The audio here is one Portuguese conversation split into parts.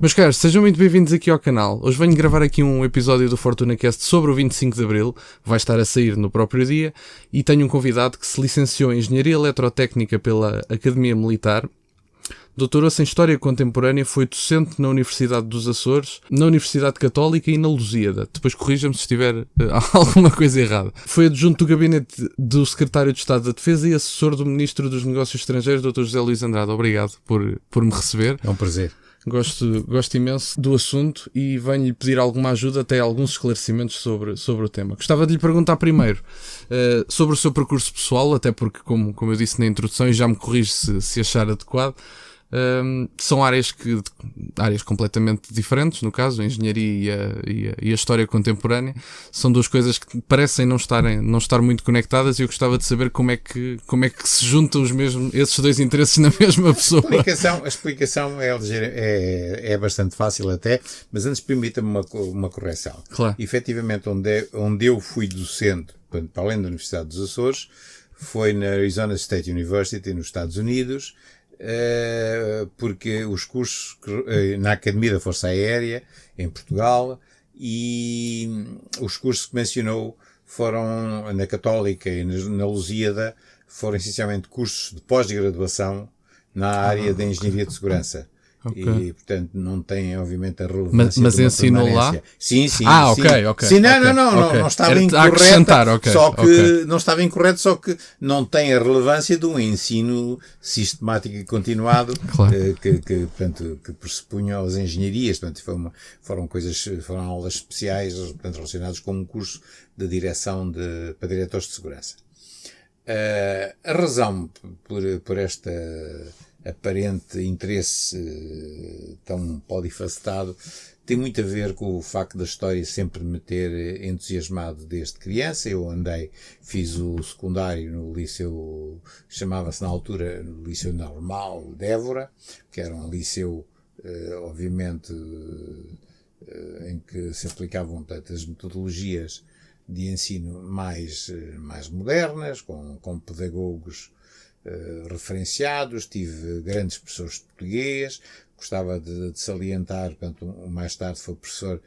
Meus caros, sejam muito bem-vindos aqui ao canal. Hoje venho gravar aqui um episódio do FortunaCast sobre o 25 de Abril, vai estar a sair no próprio dia, e tenho um convidado que se licenciou em Engenharia Eletrotécnica pela Academia Militar, doutorou-se em História Contemporânea, foi docente na Universidade dos Açores, na Universidade Católica e na Lusíada. Depois corrija-me se estiver alguma coisa errada. Foi adjunto do gabinete do Secretário de Estado da Defesa e assessor do Ministro dos Negócios Estrangeiros, Dr. José Luís Andrade. Obrigado por me receber. É um prazer. Gosto imenso do assunto e venho-lhe pedir alguma ajuda, até alguns esclarecimentos sobre o tema. Gostava de lhe perguntar primeiro sobre o seu percurso pessoal, até porque, como eu disse na introdução, e já me corrige se achar adequado, são áreas completamente diferentes, no caso, a engenharia e a história contemporânea. São duas coisas que parecem não estar muito conectadas, e eu gostava de saber como é que se juntam esses dois interesses na mesma pessoa. A explicação é bastante fácil até, mas antes permita-me uma correção. Claro. Efetivamente, onde eu fui docente, para além da Universidade dos Açores, foi na Arizona State University, nos Estados Unidos, porque os cursos na Academia da Força Aérea em Portugal, e os cursos que mencionou foram na Católica e na Lusíada, foram essencialmente cursos de pós-graduação na área da Engenharia de Segurança. Okay. E, portanto, não tem, obviamente, a relevância. Mas ensinou lá? Sim. Ok. Sim, não estava incorreto. Não estava incorreto, só que não tem a relevância de um ensino sistemático e continuado, claro, que pressupunha as engenharias. Portanto, foram aulas especiais, portanto, relacionadas com um curso de direção para diretores de segurança. A razão por esta aparente interesse tão polifacetado tem muito a ver com o facto da história sempre me ter entusiasmado desde criança. Eu fiz o secundário no liceu, chamava-se na altura no Liceu Normal de Évora, que era um liceu, obviamente, em que se aplicavam, portanto, as metodologias de ensino mais modernas, com pedagogos referenciados. Tive grandes professores de português. Gostava de salientar, portanto, mais tarde foi professor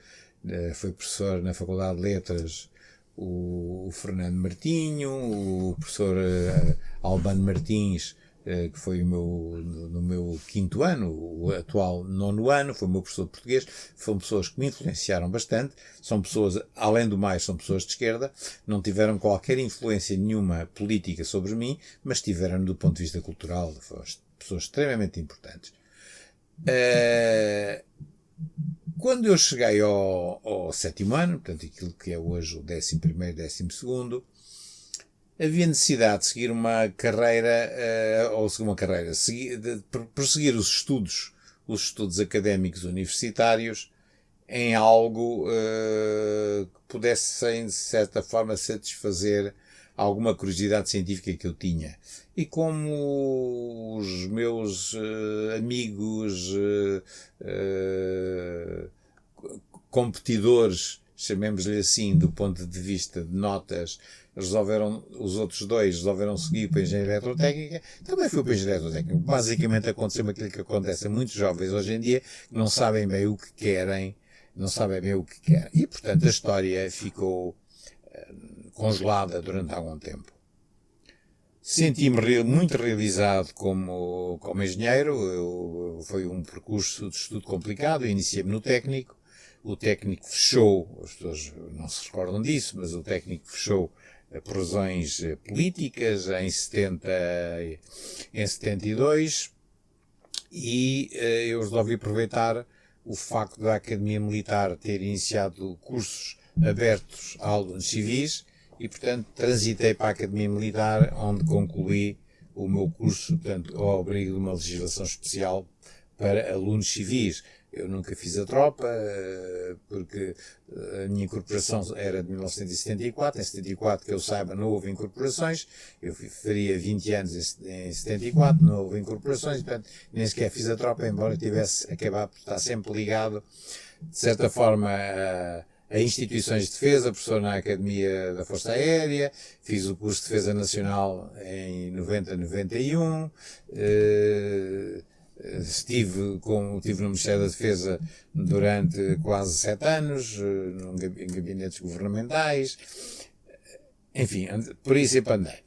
na Faculdade de Letras o Fernando Martinho, o professor Albano Martins, que foi no meu quinto ano, o atual nono ano, foi o meu professor de português. Foram pessoas que me influenciaram bastante. São pessoas, além do mais, são pessoas de esquerda, não tiveram qualquer influência nenhuma política sobre mim, mas tiveram do ponto de vista cultural, foram pessoas extremamente importantes. Quando eu cheguei ao sétimo ano, portanto, aquilo que é hoje o 11º, 12º, havia necessidade de seguir uma carreira, prosseguir os estudos académicos universitários em algo que pudesse, de certa forma, satisfazer alguma curiosidade científica que eu tinha. E como os meus amigos competidores, chamemos-lhe assim, do ponto de vista de notas, os outros dois resolveram seguir para a Engenharia Eletrotécnica, também fui para a Engenharia Eletrotécnica. Basicamente aconteceu aquilo que acontece a muitos jovens hoje em dia, que não sabem bem o que querem, e, portanto, a história ficou congelada durante algum tempo. Senti-me muito realizado como engenheiro. Foi um percurso de estudo complicado. Eu iniciei-me no técnico. O técnico fechou, as pessoas não se recordam disso, mas o técnico fechou por razões políticas em 72, e eu resolvi aproveitar o facto da Academia Militar ter iniciado cursos abertos a alunos civis, e, portanto, transitei para a Academia Militar, onde concluí o meu curso, portanto, ao abrigo de uma legislação especial para alunos civis. Eu nunca fiz a tropa, porque a minha incorporação era de 1974. Em 74, que eu saiba, não houve incorporações. Eu faria 20 anos em 74, não houve incorporações, portanto, nem sequer fiz a tropa, embora tivesse acabado por estar sempre ligado, de certa forma, a instituições de defesa, professor na Academia da Força Aérea. Fiz o curso de Defesa Nacional em 90-91, estive no Ministério da Defesa durante quase 7 anos, em gabinetes governamentais, enfim, por isso sempre andei.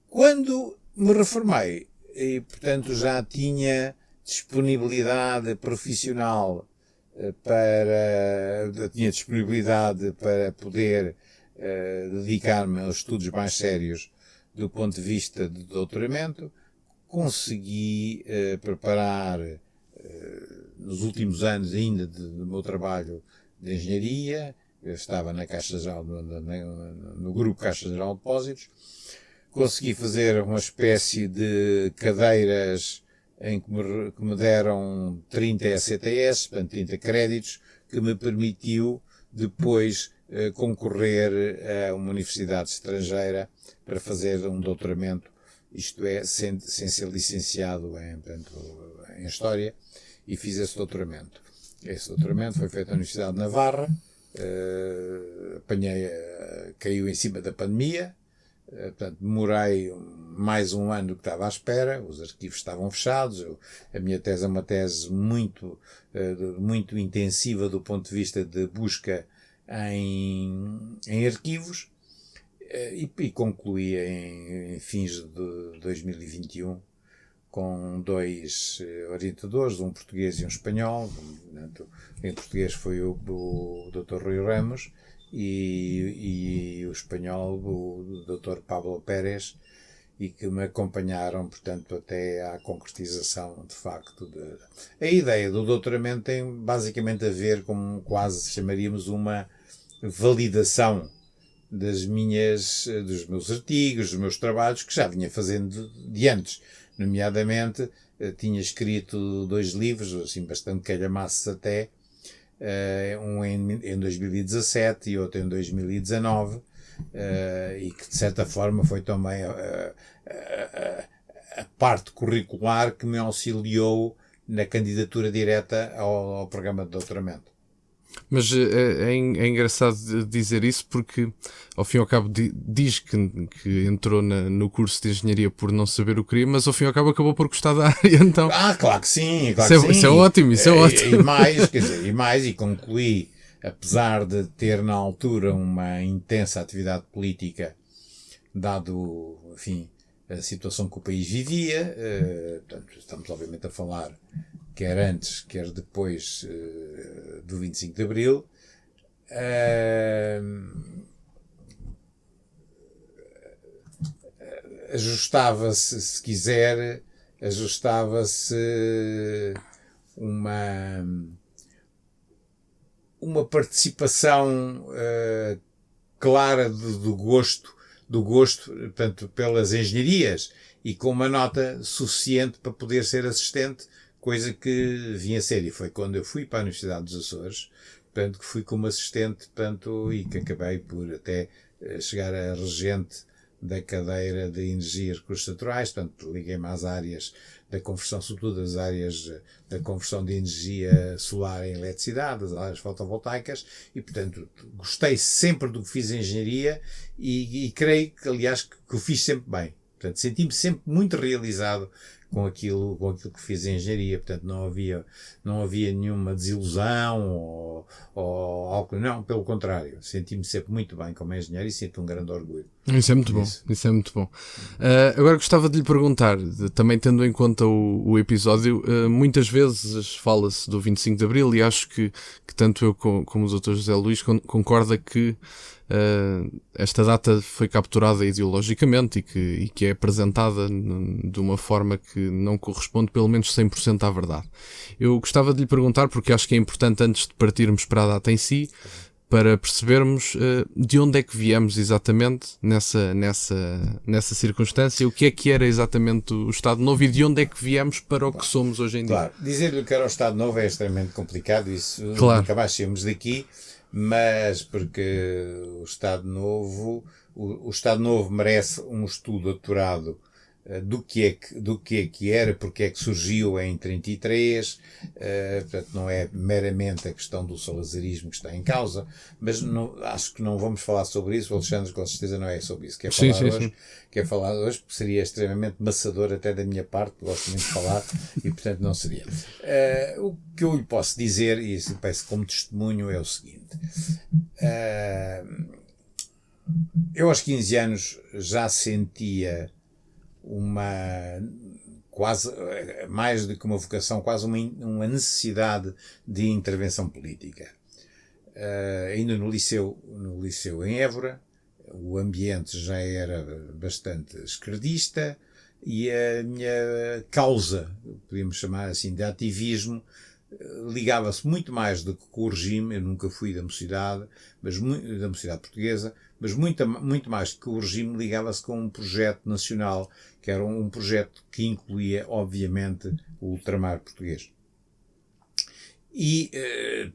Quando me reformei, e portanto já tinha disponibilidade profissional para poder dedicar-me aos estudos mais sérios do ponto de vista de doutoramento, consegui preparar nos últimos anos ainda do meu trabalho de engenharia. Eu estava na Caixa Geral, no grupo Caixa Geral de Depósitos. Consegui fazer uma espécie de cadeiras em que me deram 30 ECTS, portanto 30 créditos, que me permitiu depois concorrer a uma universidade estrangeira para fazer um doutoramento, isto é, sem ser licenciado em História, e fiz esse doutoramento. Esse doutoramento foi feito na Universidade de Navarra, caiu em cima da pandemia, portanto, demorei mais um ano do que estava à espera, os arquivos estavam fechados, a minha tese é uma tese muito intensiva do ponto de vista de busca em arquivos, e concluí em fins de 2021 com 2 orientadores, um português e um espanhol. Em português foi o Dr. Rui Ramos, e o espanhol, o Dr. Pablo Pérez, e que me acompanharam, portanto, até à concretização, de facto. A ideia do doutoramento tem basicamente a ver com, quase chamaríamos, uma validação dos meus artigos, dos meus trabalhos, que já vinha fazendo de antes. Nomeadamente, tinha escrito 2 livros, assim, bastante calhamaços até, um em 2017 e outro em 2019, e que de certa forma foi também a parte curricular que me auxiliou na candidatura direta ao programa de doutoramento. Mas é engraçado dizer isso, porque ao fim e ao cabo diz que entrou no curso de engenharia por não saber o que queria, mas ao fim e ao cabo acabou por gostar da área, então... Claro que sim, Isso é ótimo, isso é ótimo. E concluí, apesar de ter na altura uma intensa atividade política, dado, enfim, a situação que o país vivia, portanto, estamos obviamente a falar quer antes, quer depois do 25 de Abril, ajustava-se, se quiser, uma participação clara do gosto, portanto, pelas engenharias, e com uma nota suficiente para poder ser assistente, coisa que vinha a ser, e foi quando eu fui para a Universidade dos Açores, portanto, que fui como assistente, portanto, e que acabei por até chegar a regente da cadeira de Energia e Recursos Naturais, portanto, liguei-me às áreas da conversão, sobretudo as áreas da conversão de energia solar em eletricidade, as áreas fotovoltaicas, e, portanto, gostei sempre do que fiz em engenharia, e creio que, aliás, que o fiz sempre bem. Portanto, senti-me sempre muito realizado com aquilo que fiz em engenharia. Portanto, não havia nenhuma desilusão ou algo, não, pelo contrário, senti-me sempre muito bem como engenheiro e sinto um grande orgulho. Isso é muito bom, isso é muito bom. Agora gostava de lhe perguntar, também tendo em conta o episódio, muitas vezes fala-se do 25 de Abril, e acho que tanto eu como o Dr. José Luís concorda que esta data foi capturada ideologicamente e que é apresentada de uma forma que não corresponde pelo menos 100% à verdade. Eu gostava de lhe perguntar, porque acho que é importante, antes de partirmos para a data em si, para percebermos de onde é que viemos exatamente nessa circunstância, o que era exatamente o Estado Novo e de onde é que viemos para o que somos hoje em dia. Claro, dizer-lhe que era o Estado Novo é extremamente complicado, isso nunca mais saímos daqui, mas porque o Estado Novo merece um estudo doutorado do que é que era, porque é que surgiu em 33, portanto não é meramente a questão do salazarismo que está em causa, mas acho que não vamos falar sobre isso. O Alexandre com certeza não é sobre isso que quer falar hoje, porque seria extremamente maçador até da minha parte, gosto muito de falar e portanto não seria. O que eu lhe posso dizer, e isso peço como testemunho, é o seguinte: eu aos 15 anos já sentia quase mais do que uma vocação, quase uma necessidade de intervenção política. Ainda no liceu em Évora, o ambiente já era bastante esquerdista e a minha causa, podíamos chamar assim, de ativismo, ligava-se muito mais do que com o regime. Eu nunca fui da mocidade portuguesa, mas muito mais do que o regime, ligava-se com um projeto nacional, que era um projeto que incluía, obviamente, o ultramar português. E,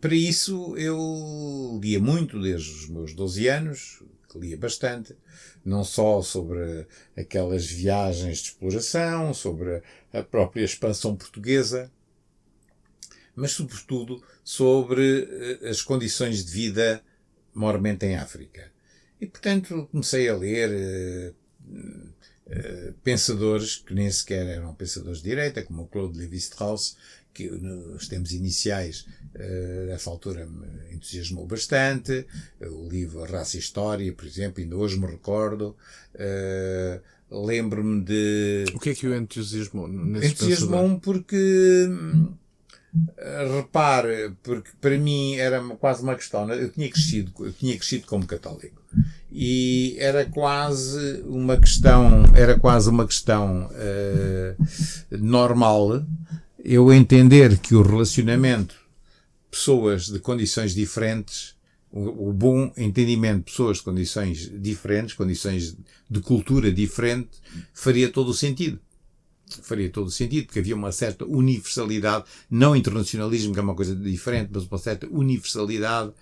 para isso, eu lia muito desde os meus 12 anos, lia bastante, não só sobre aquelas viagens de exploração, sobre a própria expansão portuguesa, mas sobretudo sobre as condições de vida maiormente em África. E, portanto, comecei a ler pensadores que nem sequer eram pensadores de direita, como o Claude Lévi-Strauss, que nos tempos iniciais, nessa altura, me entusiasmou bastante. O livro Raça e História, por exemplo, ainda hoje me recordo. Lembro-me de... O que é que o entusiasmou? Entusiasmou-me porque... repare, porque para mim era quase uma questão. Eu tinha crescido como católico e era quase uma questão normal eu entender que o relacionamento pessoas de condições diferentes, o bom entendimento de pessoas de condições diferentes, condições de cultura diferente, faria todo o sentido. Porque havia uma certa universalidade, não internacionalismo, que é uma coisa diferente, mas uma certa universalidade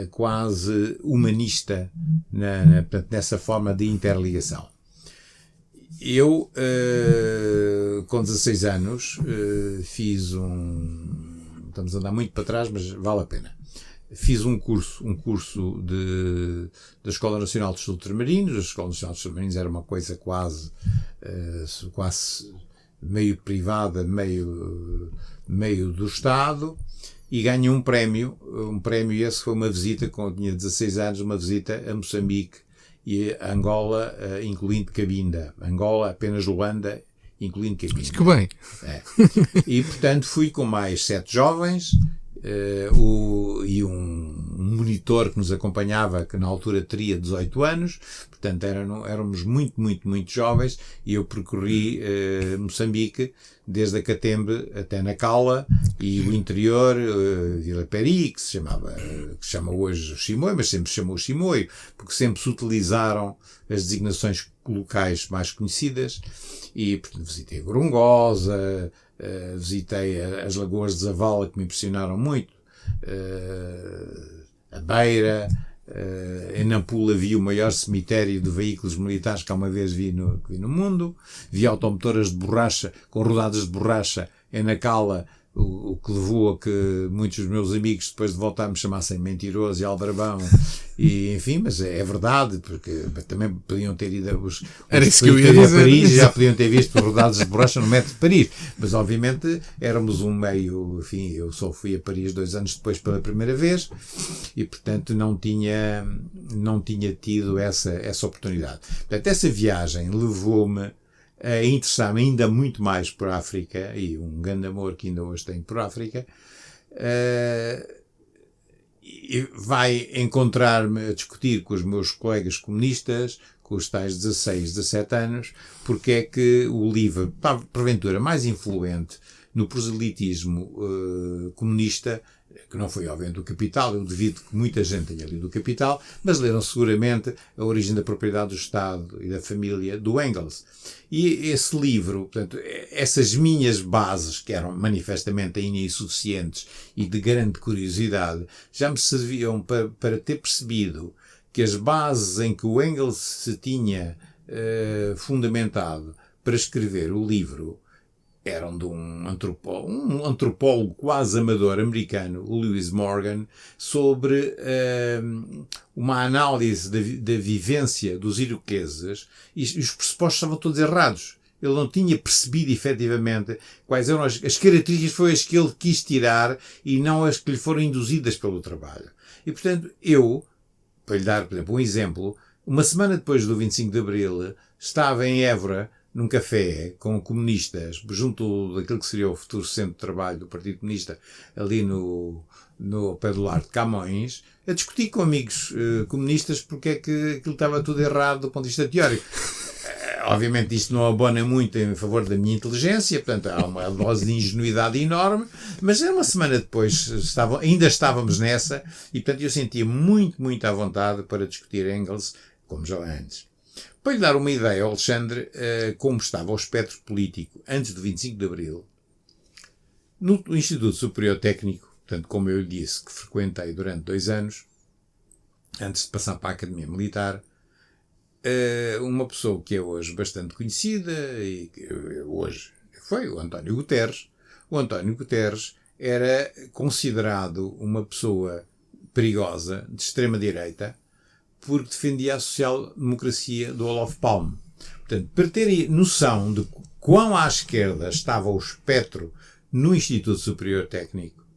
quase humanista nessa forma de interligação. Eu, com 16 anos, estamos a andar muito para trás, mas vale a pena. Fiz um curso da Escola Nacional de Estudos Ultramarinos. A Escola Nacional de Estudos Ultramarinos era uma coisa quase meio privada, meio do Estado, e ganhei um prémio esse foi uma visita, quando tinha 16 anos, uma visita a Moçambique e a Angola, incluindo Cabinda. Angola, apenas Luanda, incluindo Cabinda. Que bem! E, portanto, fui com mais 7 jovens, e um monitor que nos acompanhava, que na altura teria 18 anos, portanto éramos muito jovens, e eu percorri Moçambique, desde a Catembe até Nacala, e o interior, Vila Peri, que se chama hoje Chimoio, mas sempre se chamou Chimoio, porque sempre se utilizaram as designações locais mais conhecidas, e portanto visitei Gorongosa, visitei as Lagoas de Zavala, que me impressionaram muito, a Beira, em Nampula vi o maior cemitério de veículos militares que alguma vez vi no mundo, vi automotoras de borracha, com rodadas de borracha em Nacala, o que levou a que muitos dos meus amigos, depois de voltar, me chamassem mentiroso e aldrabão, e enfim, mas é verdade, porque também podiam ter ido era isso que eu ia dizer, a Paris, já podiam ter visto rodadas de borracha no metro de Paris, mas obviamente éramos um meio, enfim, eu só fui a Paris 2 anos depois pela primeira vez, e portanto não tinha tido essa oportunidade. Portanto, essa viagem levou-me a interessar-me ainda muito mais por África, e um grande amor que ainda hoje tenho por África, e vai encontrar-me a discutir com os meus colegas comunistas, com os tais 16, 17 anos, porque é que o livro, porventura, mais influente no proselitismo comunista, que não foi obviamente do Capital, eu duvido que muita gente tenha lido o Capital, mas leram seguramente A Origem da Propriedade do Estado e da Família, do Engels. E esse livro, portanto, essas minhas bases, que eram manifestamente ainda insuficientes e de grande curiosidade, já me serviam para ter percebido que as bases em que o Engels se tinha fundamentado para escrever o livro eram de um antropólogo quase amador americano, o Lewis Morgan, sobre uma análise da vivência dos iroqueses, e os pressupostos estavam todos errados. Ele não tinha percebido efetivamente quais eram as características, foi as que ele quis tirar e não as que lhe foram induzidas pelo trabalho. E, portanto, para lhe dar, por exemplo, um exemplo, uma semana depois do 25 de Abril, estava em Évora, num café, com comunistas, junto daquilo que seria o futuro centro de trabalho do Partido Comunista, ali no pé do Largo de Camões, a discutir com amigos comunistas porque é que aquilo estava tudo errado do ponto de vista teórico. Obviamente isto não abona muito em favor da minha inteligência, portanto há uma dose de ingenuidade enorme, mas uma semana depois ainda estávamos nessa e portanto eu sentia muito à vontade para discutir Engels como já antes. Para lhe dar uma ideia, Alexandre, como estava o espectro político antes do 25 de Abril, no Instituto Superior Técnico, portanto como eu lhe disse, que frequentei durante 2 anos, antes de passar para a Academia Militar, uma pessoa que é hoje bastante conhecida, e que hoje foi o António Guterres. O António Guterres era considerado uma pessoa perigosa, de extrema-direita, porque defendia a social-democracia do Olof Palme. Portanto, para terem noção de quão à esquerda estava o espectro no Instituto Superior Técnico,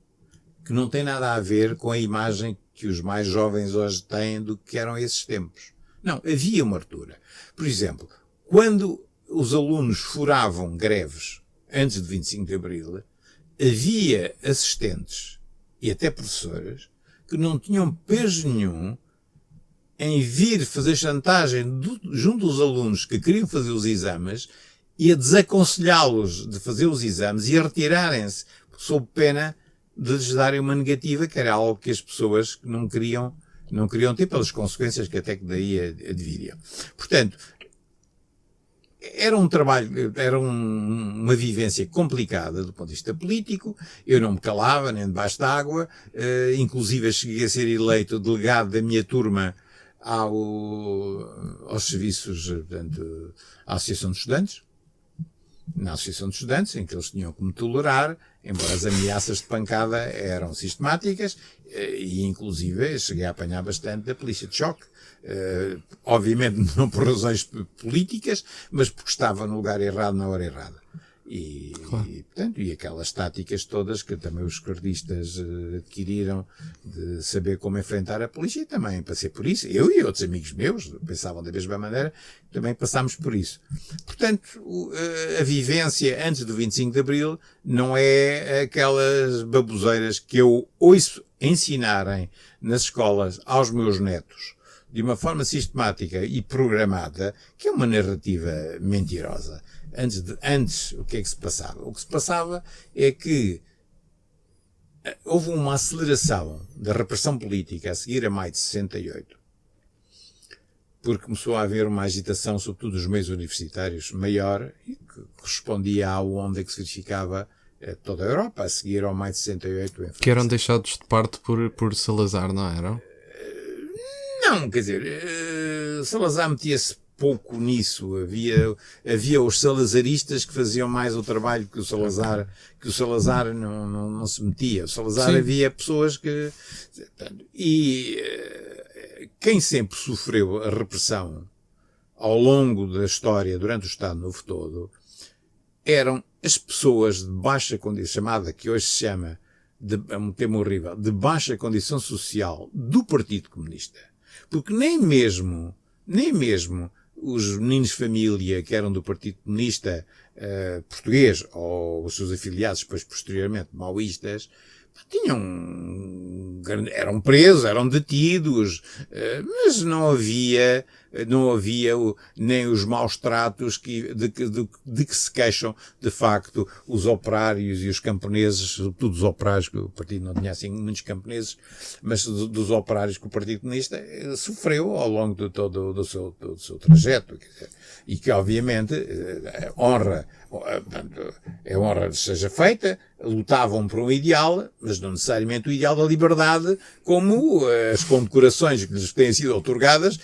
que não tem nada a ver com a imagem que os mais jovens hoje têm do que eram esses tempos. Não, havia uma ruptura. Por exemplo, quando os alunos furavam greves antes de 25 de Abril, havia assistentes e até professores que não tinham peso nenhum em vir fazer chantagem junto dos alunos que queriam fazer os exames e a desaconselhá-los de fazer os exames e a retirarem-se sob pena de lhes darem uma negativa, que era algo que as pessoas não queriam ter pelas consequências que até que daí adviriam. Portanto, era um trabalho, era uma vivência complicada do ponto de vista político. Eu não me calava nem debaixo d'água, inclusive cheguei a ser eleito delegado da minha turma aos serviços, portanto, à Associação de Estudantes, na Associação de Estudantes, em que eles tinham que me tolerar, embora as ameaças de pancada eram sistemáticas, e inclusive cheguei a apanhar bastante da polícia de choque, obviamente não por razões políticas, mas porque estava no lugar errado na hora errada. Claro. E aquelas táticas todas que também os esquerdistas adquiriram de saber como enfrentar a polícia, e também passei por isso. Eu e outros amigos meus pensavam da mesma maneira, também passámos por isso. Portanto, a vivência antes do 25 de Abril não é aquelas baboseiras que eu ouço ensinarem nas escolas aos meus netos de uma forma sistemática e programada, que é uma narrativa mentirosa. Antes, o que é que se passava? O que se passava é que houve uma aceleração da repressão política a seguir a maio de 68, porque começou a haver uma agitação, sobretudo dos meios universitários, maior, e que correspondia à onda que se verificava toda a Europa, a seguir ao maio de 68. Em que eram deixados de parte por Salazar, não eram? Não, quer dizer, Salazar metia-se pouco nisso. Havia os salazaristas que faziam mais o trabalho que o Salazar não se metia. O Salazar, sim, havia pessoas que... E quem sempre sofreu a repressão ao longo da história, durante o Estado Novo todo, eram as pessoas de baixa condição, chamada, que hoje se chama, é um termo horrível, de baixa condição social do Partido Comunista. Porque nem mesmo os meninos de família que eram do Partido Comunista português, ou os seus afiliados, depois posteriormente maoístas, eram presos, eram detidos, mas não havia nem os maus tratos de que se queixam, de facto, os operários e os camponeses, sobretudo os operários, que o partido não tinha assim muitos camponeses, mas dos operários que o Partido Comunista sofreu ao longo de todo do seu trajeto, e que obviamente é honra seja feita, lutavam por um ideal, mas não necessariamente o ideal da liberdade, como as condecorações que lhes têm sido outorgadas,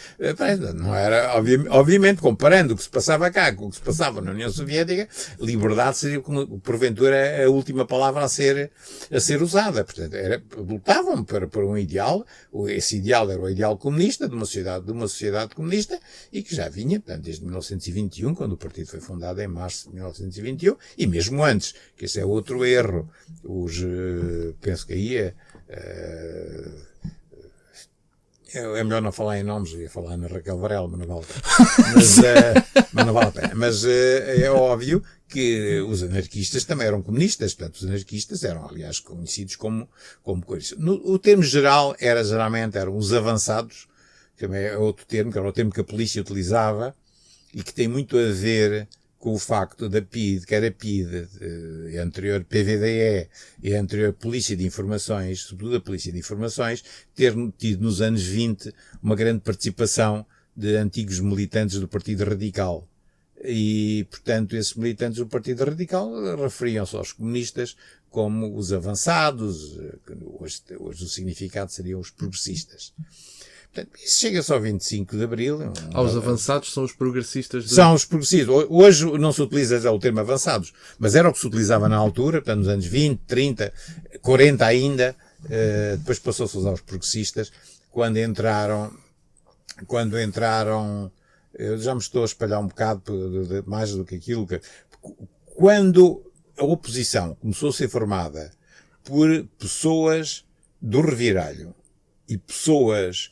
não era, obviamente, comparando o que se passava cá com o que se passava na União Soviética, liberdade seria, porventura, a última palavra a ser usada. Portanto, lutavam por um ideal, esse ideal era o ideal comunista, de uma sociedade comunista, e que já vinha, portanto, desde 1921, quando o partido foi fundado em março de 1921, e mesmo antes, que esse é outro erro. Penso que aí é melhor não falar em nomes, ia falar na Raquel Varela, mas não vale a pena. Mas é óbvio que os anarquistas também eram comunistas, portanto os anarquistas eram, aliás, conhecidos como comunistas. O termo geral geralmente eram os avançados, que também é outro termo, que era o termo que a polícia utilizava e que tem muito a ver com o facto da PID, que era PID, a anterior PVDE e a anterior Polícia de Informações, sobretudo a Polícia de Informações, ter tido nos anos 20 uma grande participação de antigos militantes do Partido Radical. E, portanto, esses militantes do Partido Radical referiam-se aos comunistas como os avançados, hoje o significado seriam os progressistas. Portanto, isso chega-se ao 25 de Abril. Os avançados são os progressistas. São os progressistas. Hoje não se utiliza o termo avançados, mas era o que se utilizava na altura, portanto, nos anos 20, 30, 40 ainda. Depois passou-se a usar os progressistas quando entraram, eu já me estou a espalhar um bocado mais do que aquilo quando a oposição começou a ser formada por pessoas do reviralho e pessoas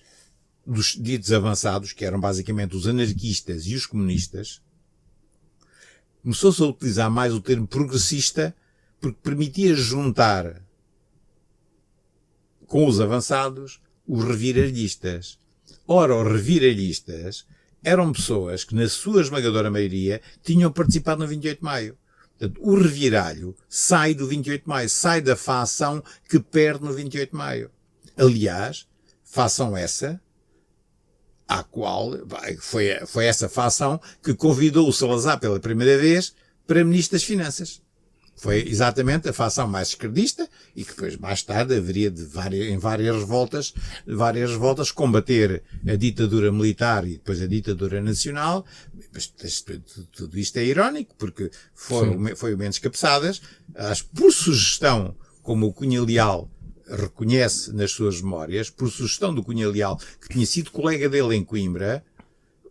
dos ditos avançados, que eram basicamente os anarquistas e os comunistas, começou-se a utilizar mais o termo progressista porque permitia juntar com os avançados os reviralhistas. Ora, os reviralhistas eram pessoas que, na sua esmagadora maioria, tinham participado no 28 de Maio. Portanto, o reviralho sai do 28 de Maio, sai da facção que perde no 28 de Maio. Aliás, facção essa à qual foi essa facção que convidou o Salazar pela primeira vez para Ministro das Finanças. Foi exatamente a facção mais esquerdista e que depois, mais tarde, haveria em várias revoltas combater a ditadura militar e depois a ditadura nacional. Mas tudo isto é irónico, porque foi o Mendes Cabeçadas, por sugestão, como o Cunha Leal reconhece nas suas memórias, por sugestão do Cunha Leal, que tinha sido colega dele em Coimbra,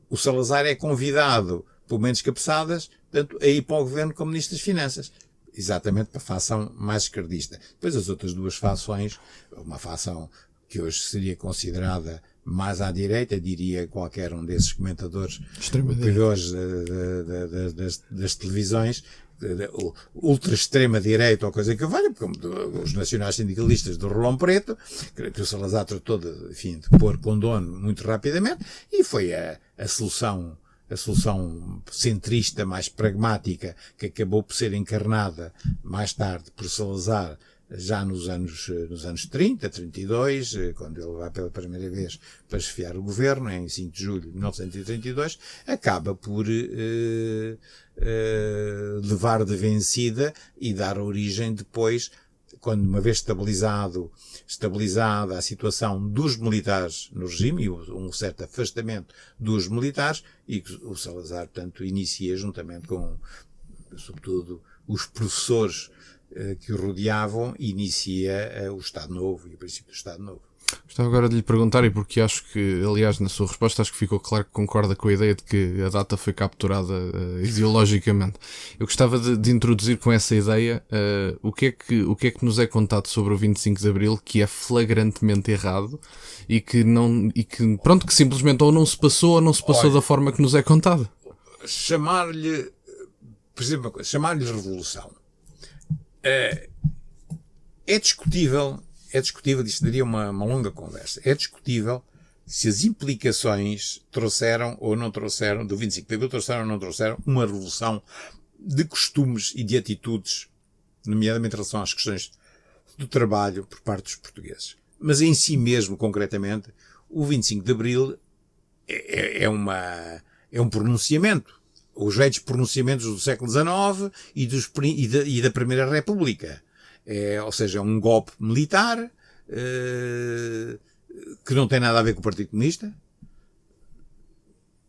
o Salazar é convidado por Mendes Cabeçadas, portanto, a ir para o governo como Ministro das Finanças. Exatamente para a facção mais esquerdista. Depois as outras duas fações, uma facção que hoje seria considerada mais à direita, diria qualquer um desses comentadores superiores das televisões, ultra-extrema direita ou coisa que valha, como os nacionais sindicalistas do Rolão Preto, que o Salazar tratou de pôr condono muito rapidamente, e foi a solução centrista mais pragmática que acabou por ser encarnada mais tarde por Salazar, já nos anos 30, 32, quando ele vai pela primeira vez para chefiar o governo, em 5 de julho de 1932, acaba por levar de vencida e dar origem depois, quando uma vez estabilizada a situação dos militares no regime e um certo afastamento dos militares, e que o Salazar, portanto, inicia juntamente com, sobretudo, os professores que o rodeavam, inicia o Estado Novo e o princípio do Estado Novo. Gostava agora de lhe perguntar, e porque acho que, aliás, na sua resposta, acho que ficou claro que concorda com a ideia de que a data foi capturada ideologicamente. Eu gostava de introduzir com essa ideia o que é que nos é contado sobre o 25 de Abril que é flagrantemente errado e que simplesmente ou não se passou ou não se passou da forma que nos é contado. Chamar-lhe, por exemplo, chamar-lhe revolução é discutível, isto daria uma longa conversa, é discutível se as implicações trouxeram ou não trouxeram, do 25 de Abril trouxeram ou não trouxeram, uma revolução de costumes e de atitudes, nomeadamente em relação às questões do trabalho por parte dos portugueses. Mas em si mesmo, concretamente, o 25 de Abril é um pronunciamento. Os velhos pronunciamentos do século XIX e da Primeira República. ou seja, é um golpe militar que não tem nada a ver com o Partido Comunista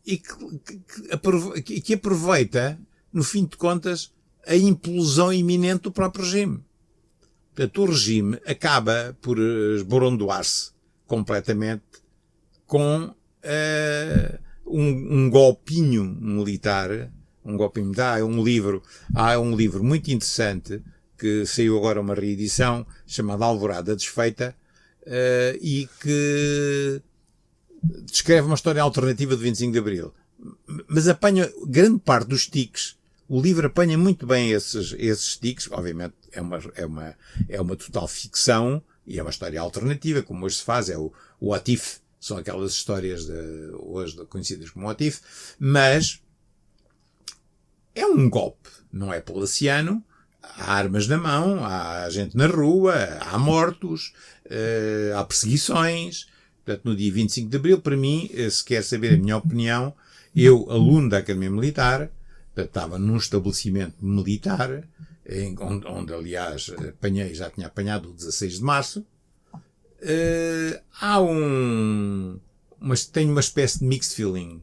e que aproveita, no fim de contas, a implosão iminente do próprio regime. Portanto, o regime acaba por esborondoar-se completamente com um golpinho militar. Há um livro muito interessante que saiu agora uma reedição chamada Alvorada Desfeita e que descreve uma história alternativa do 25 de Abril. Mas apanha grande parte dos tiques. O livro apanha muito bem esses tiques. Obviamente é uma total ficção e é uma história alternativa, como hoje se faz, é o What If, são aquelas histórias hoje conhecidas como What If, mas é um golpe, não é palaciano, há armas na mão, há gente na rua, há mortos, há perseguições. Portanto, no dia 25 de Abril, para mim, se quer saber a minha opinião, eu, aluno da Academia Militar, estava num estabelecimento militar, onde aliás já tinha apanhado o 16 de Março, tenho uma espécie de mixed feeling,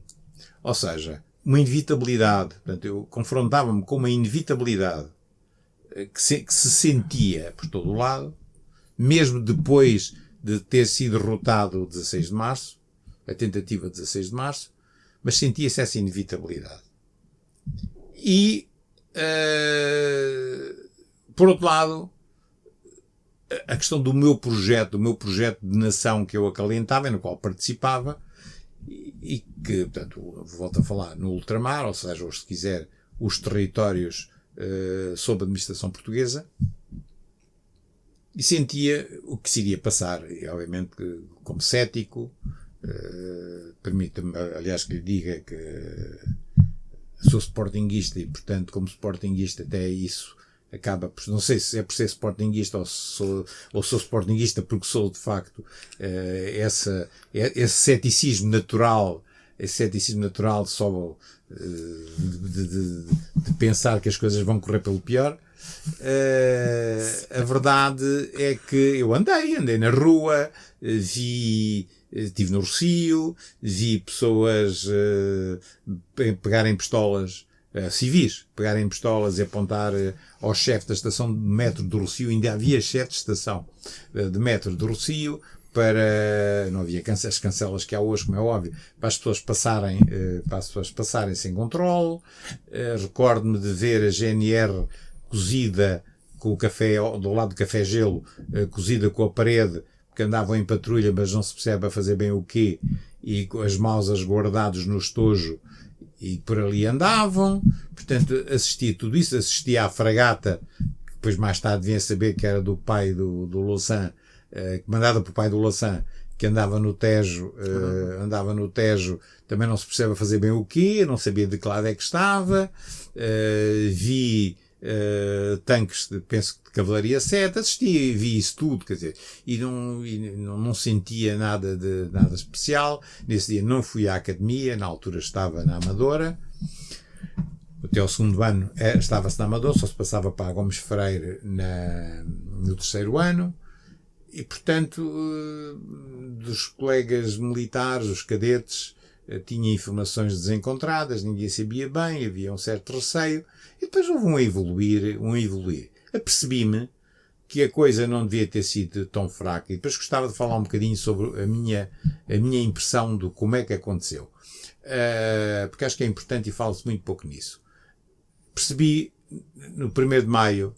ou seja, uma inevitabilidade. Portanto, eu confrontava-me com uma inevitabilidade que se sentia por todo o lado, mesmo depois de ter sido derrotado o 16 de Março, a tentativa de 16 de Março, mas sentia-se essa inevitabilidade. E, por outro lado, a questão do meu projeto de nação que eu acalentava e no qual participava, e que, portanto, volto a falar no ultramar, ou seja, ou se quiser, os territórios sob administração portuguesa, e sentia o que se iria passar, e obviamente como cético, permita-me, aliás, que lhe diga que sou sportinguista e, portanto, como sportinguista até isso acaba por, não sei se é por ser sportinguista ou sou sportinguista porque sou de facto esse ceticismo natural só de pensar que as coisas vão correr pelo pior. A verdade é que eu andei na rua, estive no Rossio, vi pessoas pegarem pistolas, civis, pegarem pistolas e apontar ao chefe da estação de metro do Rossio. Ainda havia chefe de estação de metro do Rossio, não havia as cancelas que há hoje, como é óbvio, para as pessoas passarem sem controle. Recordo-me de ver a GNR cozida com o café, do lado do café gelo, cozida com a parede, porque andavam em patrulha, mas não se percebe a fazer bem o quê, e com as mausas guardados no estojo, e por ali andavam. Portanto, assisti a tudo isso, assisti à fragata, que depois mais tarde vinha saber que era do pai do Louçã, mandada por pai do Louçã, que andava no Tejo, também não se percebe a fazer bem o quê, não sabia de que lado é que estava. Vi tanques, penso que de cavalaria 7, assisti e vi isso tudo, quer dizer, e não sentia nada especial. Nesse dia não fui à academia, na altura estava na Amadora, até ao segundo ano estava-se na Amadora, só se passava para a Gomes Freire no terceiro ano. E, portanto, dos colegas militares, os cadetes, tinha informações desencontradas, ninguém sabia bem, havia um certo receio, e depois houve um evoluir. Apercebi-me que a coisa não devia ter sido tão fraca, e depois gostava de falar um bocadinho sobre a minha impressão de como é que aconteceu. Porque acho que é importante e falo-se muito pouco nisso. Percebi, no 1º de Maio,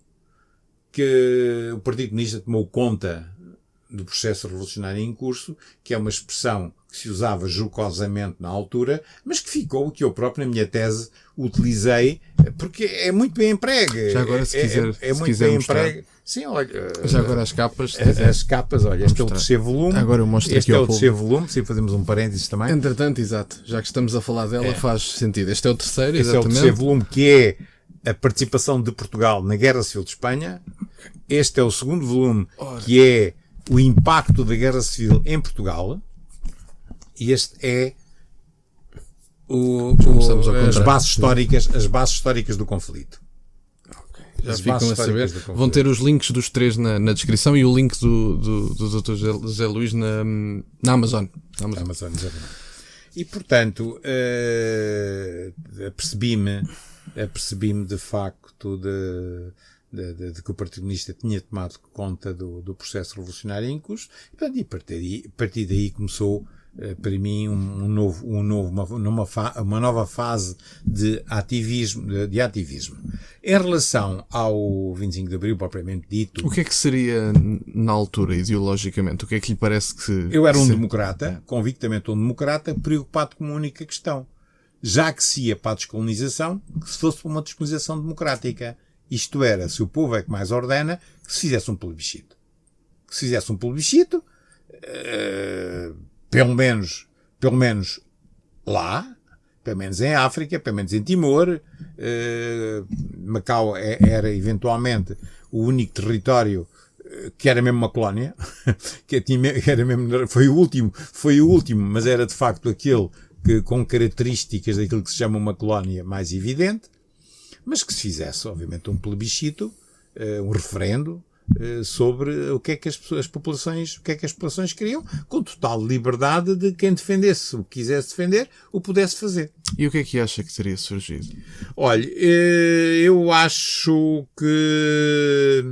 que o Partido Comunista tomou conta do processo revolucionário em curso, que é uma expressão que se usava jocosamente na altura, mas que ficou, que eu próprio na minha tese utilizei, porque é muito bem empregue. Já agora, se muito bem empregue. Sim, olha. Já agora as capas. As capas, olha, este é o terceiro volume. Agora eu mostro este aqui é o terceiro volume, se fazemos um parênteses também. Entretanto, exato, já que estamos a falar dela, faz sentido. Este é o terceiro, exatamente. Este é o terceiro volume, que é a participação de Portugal na Guerra Civil de Espanha. Este é o segundo volume, que é o impacto da Guerra Civil em Portugal. E este é as bases históricas do conflito. Já ficam a saber. Vão ter os links dos 3 na descrição e o link do Dr. José Luís na Amazon. Na Amazon, exatamente. E, portanto, apercebi-me de facto de que o Partido Comunista tinha tomado conta do processo revolucionário em curso, e a partir daí começou, para mim, uma nova fase de ativismo. Em relação ao 25 de Abril, propriamente dito... O que é que seria, na altura, ideologicamente? O que é que lhe parece que... Eu era democrata, convictamente um democrata, preocupado com uma única questão. Já que se ia para a descolonização, que se fosse para uma descolonização democrática. Isto era, se o povo é que mais ordena, que se fizesse um plebiscito. Que se fizesse um plebiscito, pelo menos lá, pelo menos em África, pelo menos em Timor. Macau era eventualmente o único território que era mesmo uma colónia, que era mesmo, foi o último, mas era de facto aquele que, com características daquilo que se chama uma colónia mais evidente, mas que se fizesse, obviamente, um plebiscito, um referendo, sobre o que é que as populações queriam, com total liberdade de quem defendesse o que quisesse defender, o pudesse fazer. E o que é que acha que teria surgido? Olha, eu acho que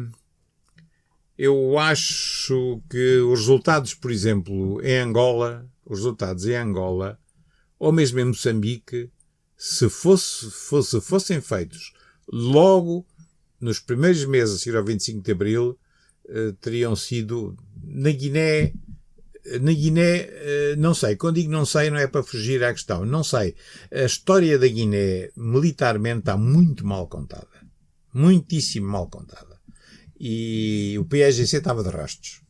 os resultados, por exemplo, em Angola, ou mesmo em Moçambique, se fossem feitos logo nos primeiros meses a seguir ao 25 de Abril, teriam sido na Guiné, não sei. Quando digo não sei, não é para fugir à questão. Não sei. A história da Guiné, militarmente, está muito mal contada. Muitíssimo mal contada. E o PAIGC estava de rastos.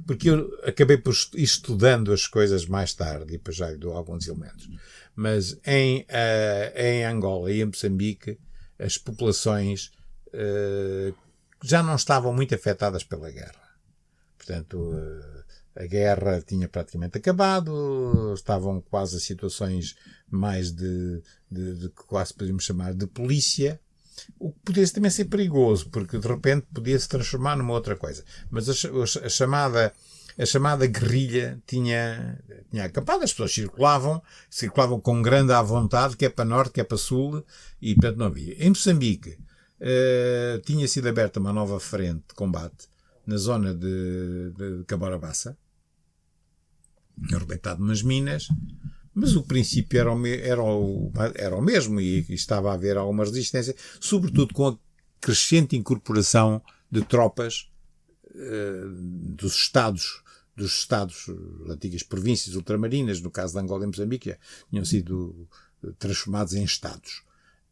Porque eu acabei por ir estudando as coisas mais tarde, e depois já lhe dou alguns elementos. Mas em Angola e em Moçambique, as populações já não estavam muito afetadas pela guerra. Portanto, a guerra tinha praticamente acabado, estavam quase a situações mais de quase podemos chamar de polícia, o que podia também ser perigoso, porque de repente podia se transformar numa outra coisa. Mas a chamada guerrilha tinha acabado, as pessoas circulavam com grande à vontade, quer para norte, quer para sul, e portanto não havia. Em Moçambique, tinha sido aberta uma nova frente de combate na zona de Cabora-Bassa, arrebentado umas minas, mas o princípio era o mesmo, e estava a haver alguma resistência, sobretudo com a crescente incorporação de tropas dos estados, antigas províncias ultramarinas, no caso de Angola e Moçambique, tinham sido transformados em estados.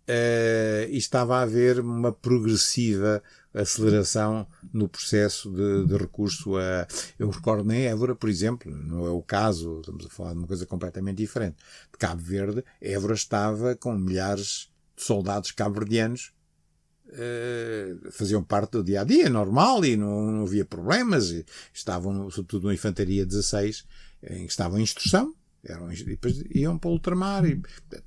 E estava a haver uma progressiva aceleração no processo de recurso a... Eu recordo em Évora, por exemplo, não é o caso, estamos a falar de uma coisa completamente diferente. De Cabo Verde, Évora estava com milhares de soldados cabo-verdianos, faziam parte do dia-a-dia normal e não havia problemas, e estavam, sobretudo na Infantaria 16, em que estavam em instrução, e depois iam para o ultramar,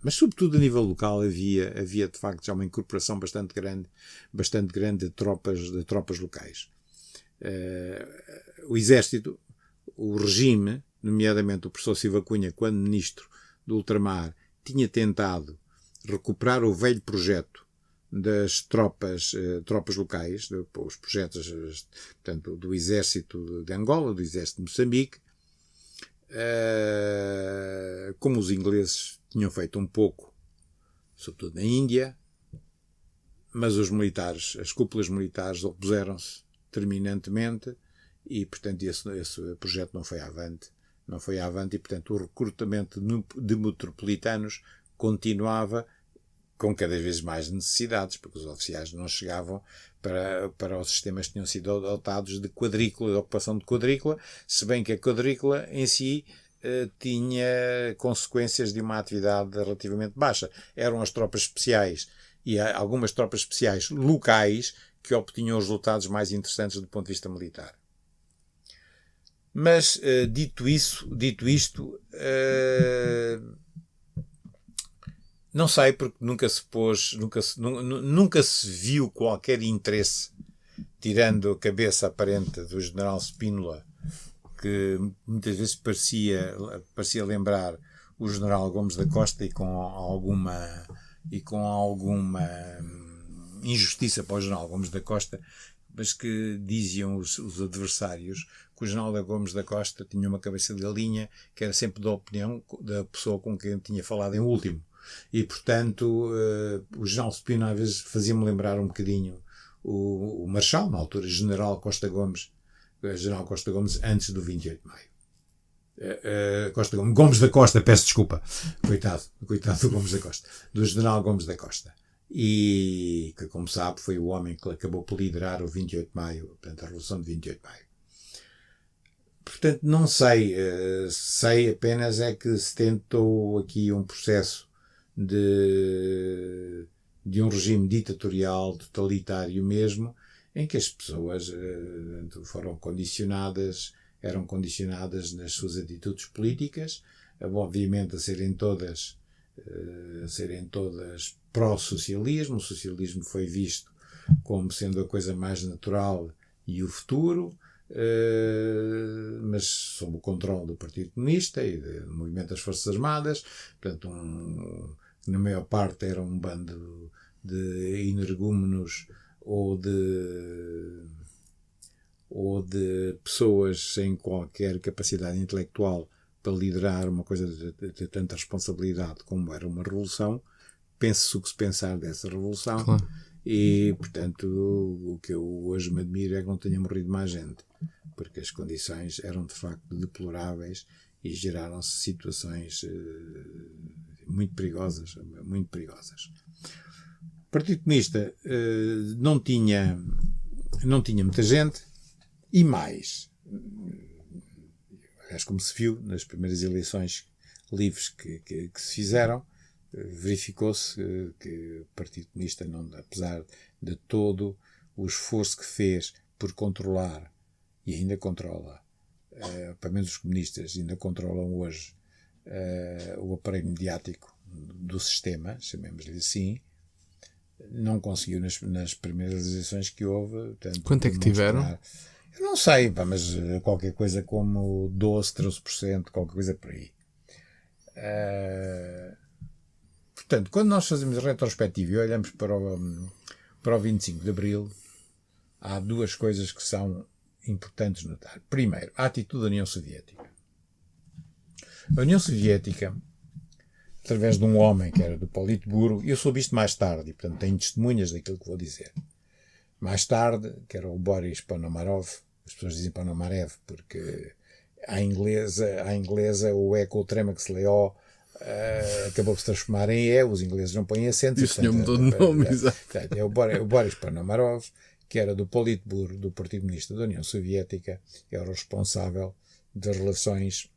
mas sobretudo a nível local havia de facto já uma incorporação bastante grande de tropas locais. O exército, o regime, nomeadamente o professor Silva Cunha, quando ministro do ultramar, tinha tentado recuperar o velho projeto das tropas locais, os projetos, portanto, do exército de Angola, do exército de Moçambique, como os ingleses tinham feito um pouco, sobretudo na Índia, mas os militares, as cúpulas militares opuseram-se terminantemente e, portanto, esse projeto não foi avante, e, portanto, o recrutamento de metropolitanos continuava com cada vez mais necessidades, porque os oficiais não chegavam para os sistemas que tinham sido adotados de quadrícula, de ocupação de quadrícula, se bem que a quadrícula em si tinha consequências de uma atividade relativamente baixa. Eram as tropas especiais e algumas tropas especiais locais que obtinham os resultados mais interessantes do ponto de vista militar. Mas, dito isto, Não sei, porque nunca se viu qualquer interesse, tirando a cabeça aparente do general Spínola, que muitas vezes parecia lembrar o general Gomes da Costa, e com alguma injustiça para o general Gomes da Costa, mas que diziam os adversários que o general Gomes da Costa tinha uma cabeça de galinha, que era sempre da opinião da pessoa com quem tinha falado em último. E, portanto, o general Spínola às vezes fazia-me lembrar um bocadinho o Marechal, na altura, general Costa Gomes, antes do 28 de maio. Gomes da Costa, peço desculpa. Coitado do Gomes da Costa. Do general Gomes da Costa. E que, como sabe, foi o homem que acabou por liderar o 28 de maio, portanto, a Revolução de 28 de maio. Portanto, não sei. Sei apenas é que se tentou aqui um processo de um regime ditatorial, totalitário mesmo, em que as pessoas eram condicionadas nas suas atitudes políticas, obviamente a serem todas pró-socialismo. O socialismo foi visto como sendo a coisa mais natural e o futuro, mas sob o controle do Partido Comunista e do movimento das Forças Armadas. Portanto, na maior parte era um bando de energúmenos ou de pessoas sem qualquer capacidade intelectual para liderar uma coisa de tanta responsabilidade como era uma revolução. Pense-se o que se pensar dessa revolução. Claro. E, portanto, o que eu hoje me admiro é que não tenha morrido mais gente, porque as condições eram de facto deploráveis e geraram-se situações muito perigosas, muito perigosas. O Partido Comunista não tinha muita gente, e mais, aliás, como se viu nas primeiras eleições livres que se fizeram, verificou-se que o Partido Comunista, apesar de todo o esforço que fez por controlar, e ainda controla, pelo menos os comunistas ainda controlam hoje o aparelho mediático do sistema, chamemos-lhe assim, não conseguiu nas primeiras eleições que houve. Portanto, quanto é que tiveram? Eu não sei, mas qualquer coisa como 12, 13%, qualquer coisa por aí. Portanto, quando nós fazemos a retrospectiva e olhamos para o 25 de Abril, há duas coisas que são importantes notar. Primeiro, a atitude da União Soviética. A União Soviética, através de um homem que era do Politburo, eu soube isto mais tarde, e portanto tenho testemunhas daquilo que vou dizer. Mais tarde, que era o Boris Ponomarev, as pessoas dizem Ponomarev porque à inglesa o E com o trema-que-se lê-o acabou por se transformar em E, os ingleses não põem acentos. E o senhor mudou de nome, exato. É o Boris Ponomarev, que era do Politburo, do Partido Comunista da União Soviética, era o responsável das relações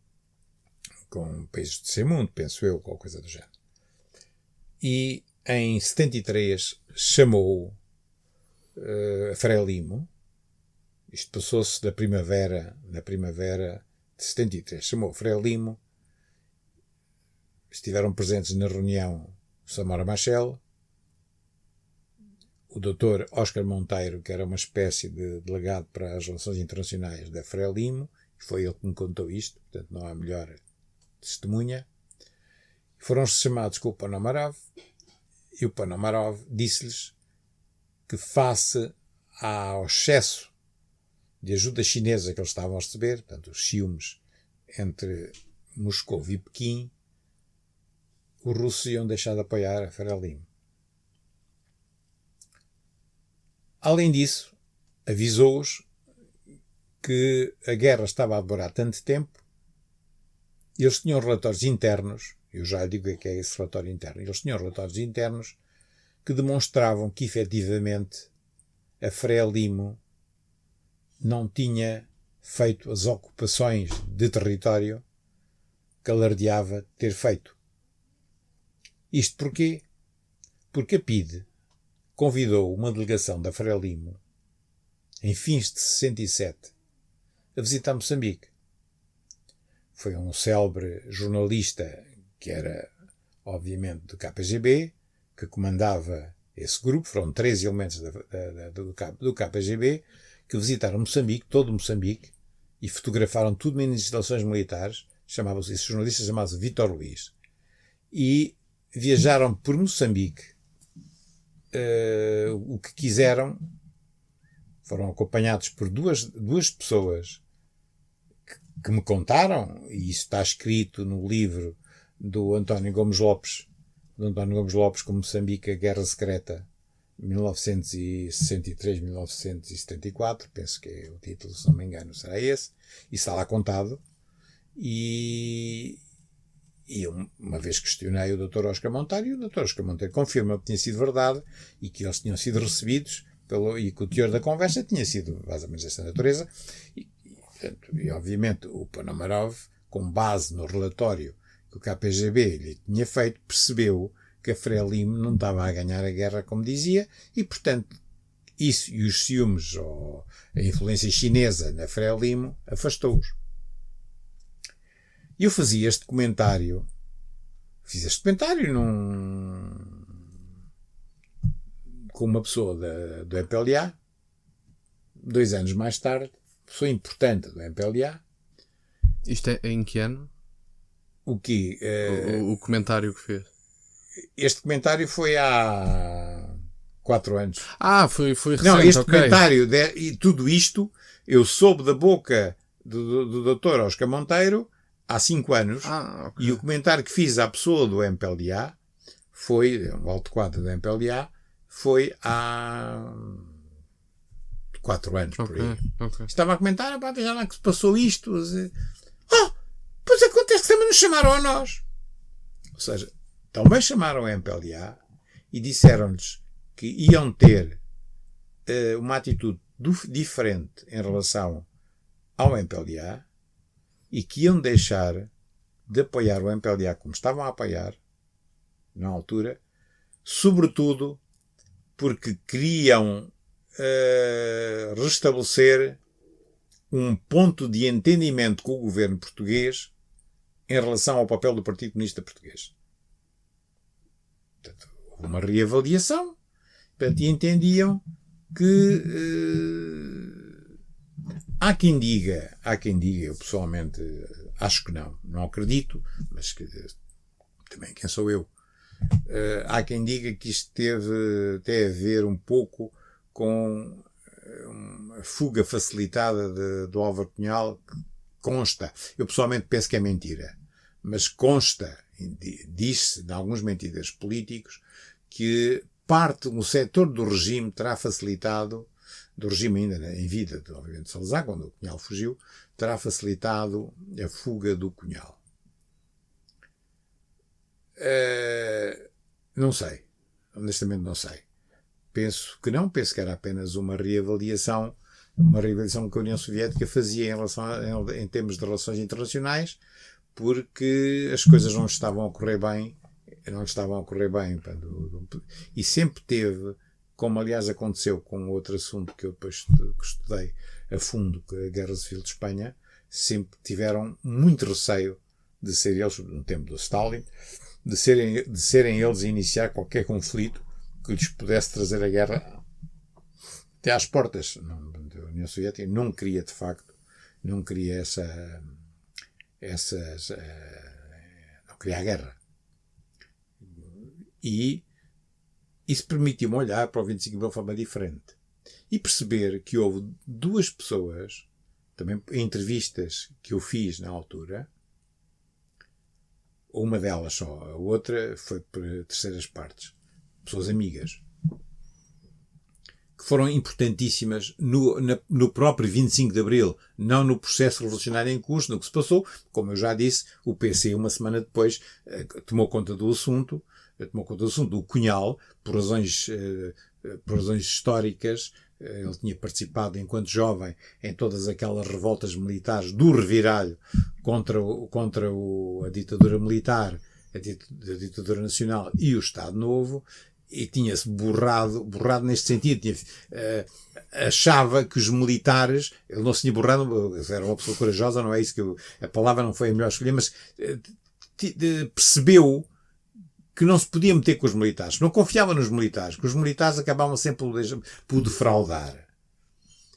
com países do terceiro mundo, penso eu, qualquer coisa do género. E em 73 chamou a Frelimo, isto passou-se na primavera de 73, chamou Frelimo, estiveram presentes na reunião Samora Machel, o Dr. Oscar Monteiro, que era uma espécie de delegado para as relações internacionais da Frelimo, foi ele que me contou isto, portanto não há melhor testemunha. Foram chamados com o Ponomarev, e o Ponomarev disse-lhes que, face ao excesso de ajuda chinesa que eles estavam a receber, portanto os ciúmes entre Moscou e Pequim, os russos iam deixar de apoiar a Frelimo. Além disso, avisou-os que a guerra estava a demorar tanto tempo. Eles tinham relatórios internos, eu já lhe digo o que é esse relatório interno, eles tinham relatórios internos que demonstravam que, efetivamente, a Frelimo não tinha feito as ocupações de território que alardeava ter feito. Isto porquê? Porque a PIDE convidou uma delegação da Frelimo, em fins de 67, a visitar Moçambique. Foi um célebre jornalista que era obviamente, do KGB, que comandava esse grupo. Foram 3 elementos do KGB que visitaram Moçambique, todo Moçambique, e fotografaram tudo em instalações militares. Esse jornalista chamava-se Vítor Luís. E viajaram por Moçambique o que quiseram. Foram acompanhados por duas pessoas que me contaram, e isso está escrito no livro do António Gomes Lopes, com Moçambique, a Guerra Secreta, 1963-1974, penso que é o título, se não me engano, será esse. Isso está lá contado. E uma vez questionei o Dr. Oscar Monteiro, e o Dr. Oscar Monteiro confirma que tinha sido verdade e que eles tinham sido recebidos e que o teor da conversa tinha sido mais ou menos desta natureza. E obviamente o Ponomarov, com base no relatório que o KGB lhe tinha feito, percebeu que a Frelimo não estava a ganhar a guerra como dizia, e portanto isso e os ciúmes ou a influência chinesa na Frelimo afastou-os. E eu fiz este comentário com uma pessoa do MPLA, 2 anos mais tarde, pessoa importante do MPLA. Isto é em que ano? O quê? O comentário que fez. Este comentário foi há 4 anos. Foi recente. Não, este comentário e tudo isto eu soube da boca do Dr. Oscar Monteiro há 5 anos. Okay. E o comentário que fiz à pessoa do MPLA foi, um alto quadro do MPLA, foi há 4 anos, por aí. Okay. Estava a comentar, veja lá que se passou isto. Pois acontece que também nos chamaram a nós. Ou seja, também chamaram a MPLA e disseram-lhes que iam ter uma atitude diferente em relação ao MPLA e que iam deixar de apoiar o MPLA como estavam a apoiar na altura, sobretudo porque queriam restabelecer um ponto de entendimento com o governo português em relação ao papel do Partido Comunista Português. Portanto, houve uma reavaliação, e entendiam que há quem diga, eu pessoalmente acho que não acredito, mas que também quem sou eu, há quem diga que isto teve até a ver um pouco com uma fuga facilitada do Álvaro Cunhal, que consta, eu pessoalmente penso que é mentira, mas consta, diz-se em alguns mentideiros políticos, que parte do setor do regime terá facilitado, do regime ainda em vida, obviamente, de Salazar, quando o Cunhal fugiu, terá facilitado a fuga do Cunhal. Não sei. Honestamente não sei. Penso que que era apenas uma reavaliação que a União Soviética fazia em termos de relações internacionais, porque as coisas não estavam a correr bem, e sempre teve, como aliás aconteceu com outro assunto que eu depois estudei a fundo, que a Guerra Civil de Espanha, sempre tiveram muito receio de ser eles, no tempo do Stalin, de serem eles a iniciar qualquer conflito que lhes pudesse trazer a guerra até às portas. A União Soviética não queria, de facto, não queria não queria a guerra. E isso permitiu-me olhar para o 25 de Abril de forma diferente e perceber que houve 2 pessoas, também em entrevistas que eu fiz na altura, uma delas só, a outra foi por terceiras partes, pessoas amigas, que foram importantíssimas no próprio 25 de Abril, não no processo revolucionário em curso, no que se passou. Como eu já disse, o PC, uma semana depois, tomou conta do assunto, do Cunhal, por razões históricas. Ele tinha participado, enquanto jovem, em todas aquelas revoltas militares do reviralho contra a ditadura militar, a ditadura nacional e o Estado Novo, e tinha-se borrado neste sentido. Achava que os militares, ele não se tinha borrado, era uma pessoa corajosa, não é isso a palavra não foi a melhor escolha, mas percebeu que não se podia meter com os militares, não confiava nos militares, que os militares acabavam sempre por defraudar.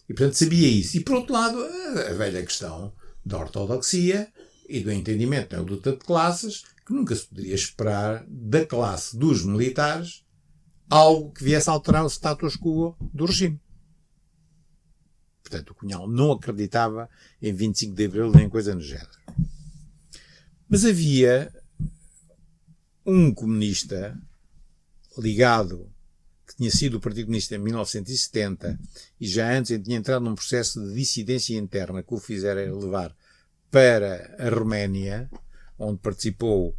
E, portanto, sabia isso. E, por outro lado, a velha questão da ortodoxia e do entendimento da luta de classes, que nunca se poderia esperar da classe dos militares algo que viesse a alterar o status quo do regime. Portanto, o Cunhal não acreditava em 25 de Abril nem coisa no género. Mas havia um comunista ligado, que tinha sido o Partido Comunista em 1970 e já antes tinha entrado num processo de dissidência interna que o fizeram levar para a Roménia, onde participou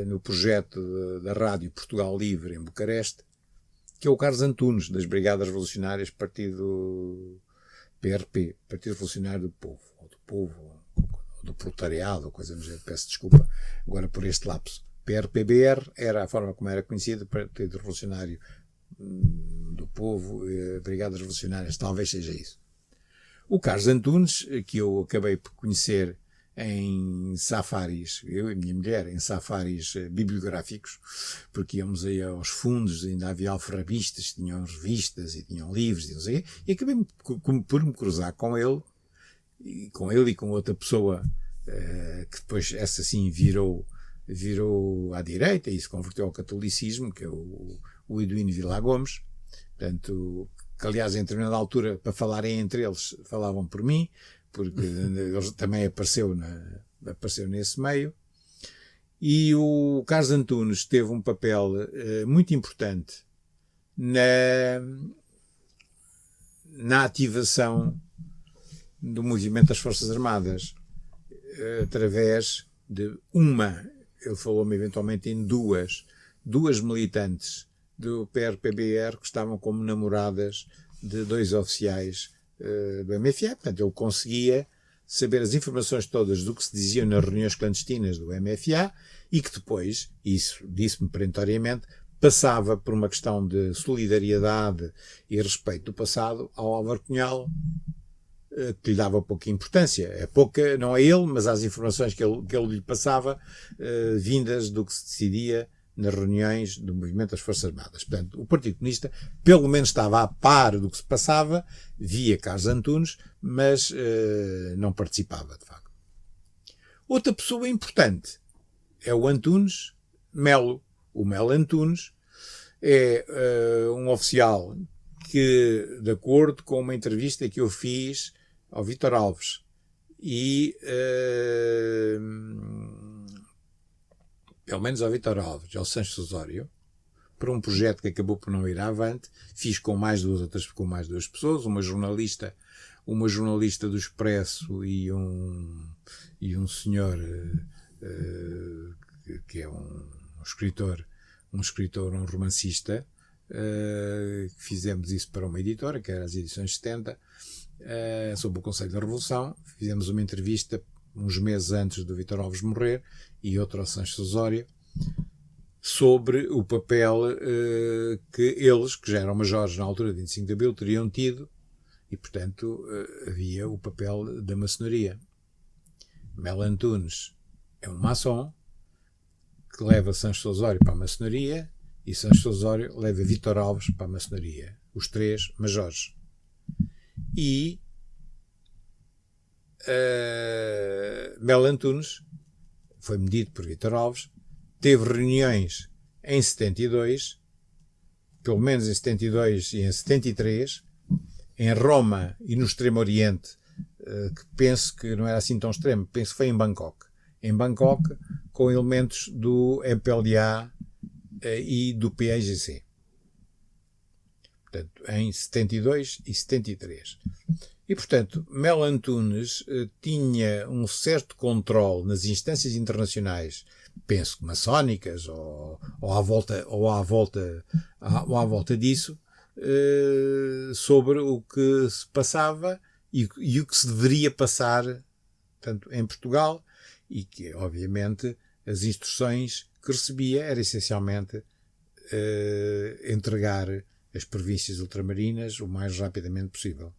no projeto da Rádio Portugal Livre em Bucareste, que é o Carlos Antunes, das Brigadas Revolucionárias, Partido PRP, Partido Revolucionário do Povo, ou do Proletariado, ou coisa do género, peço desculpa agora por este lapso. PRPBR era a forma como era conhecido, Partido Revolucionário do Povo, Brigadas Revolucionárias, talvez seja isso. O Carlos Antunes, que eu acabei por conhecer em safaris, eu e a minha mulher, em safaris bibliográficos, porque íamos aí aos fundos, ainda havia alfarrabistas, tinham revistas e tinham livros, e não sei, e acabei por me cruzar com ele e com outra pessoa que depois essa sim virou à direita e se converteu ao catolicismo, que é o Eduino Vila Gomes, portanto, que aliás em determinada altura, para falarem entre eles, falavam por mim, porque ele também apareceu nesse meio. E o Carlos Antunes teve um papel muito importante na ativação do movimento das Forças Armadas, através de ele falou-me eventualmente em duas militantes do PRPBR que estavam como namoradas de 2 oficiais do MFA. Portanto, ele conseguia saber as informações todas do que se diziam nas reuniões clandestinas do MFA e que depois, isso disse-me perentoriamente, passava por uma questão de solidariedade e respeito do passado ao Álvaro Cunhal, que lhe dava pouca importância. É pouca, não a ele, mas às informações que ele lhe passava, vindas do que se decidia nas reuniões do movimento das Forças Armadas. Portanto, o Partido Comunista, pelo menos estava a par do que se passava, via Carlos Antunes, mas não participava, de facto. Outra pessoa importante é o Antunes Melo. O Melo Antunes é um oficial que, de acordo com uma entrevista que eu fiz ao Vítor Alves e pelo menos ao Vítor Alves, ao Sancho Osório, para um projeto que acabou por não ir avante, fiz com mais duas pessoas, uma jornalista do Expresso e um senhor que é um escritor, um romancista, fizemos isso para uma editora, que era as edições 70, sob o Conselho da Revolução. Fizemos uma entrevista uns meses antes do Vítor Alves morrer e outra ao Sancho Osório sobre o papel que eles, que já eram majores na altura de 25 de Abril, teriam tido e, portanto, havia o papel da maçonaria. Melo Antunes é um maçom que leva Sancho Osório para a maçonaria e Sancho Osório leva Vítor Alves para a maçonaria. Os 3 majores. E Melo Antunes foi medido por Vítor Alves, teve reuniões em 72, pelo menos em 72 e em 73, em Roma e no Extremo Oriente, que penso que não era assim tão extremo, penso que foi em Bangkok. Em Bangkok, com elementos do MPLA e do PAIGC. Portanto, em 72 e 73. E, portanto, Melo Antunes tinha um certo controle nas instâncias internacionais, penso que maçónicas, ou à volta disso, sobre o que se passava e o que se deveria passar, portanto, em Portugal, e que, obviamente, as instruções que recebia era essencialmente entregar as províncias ultramarinas o mais rapidamente possível.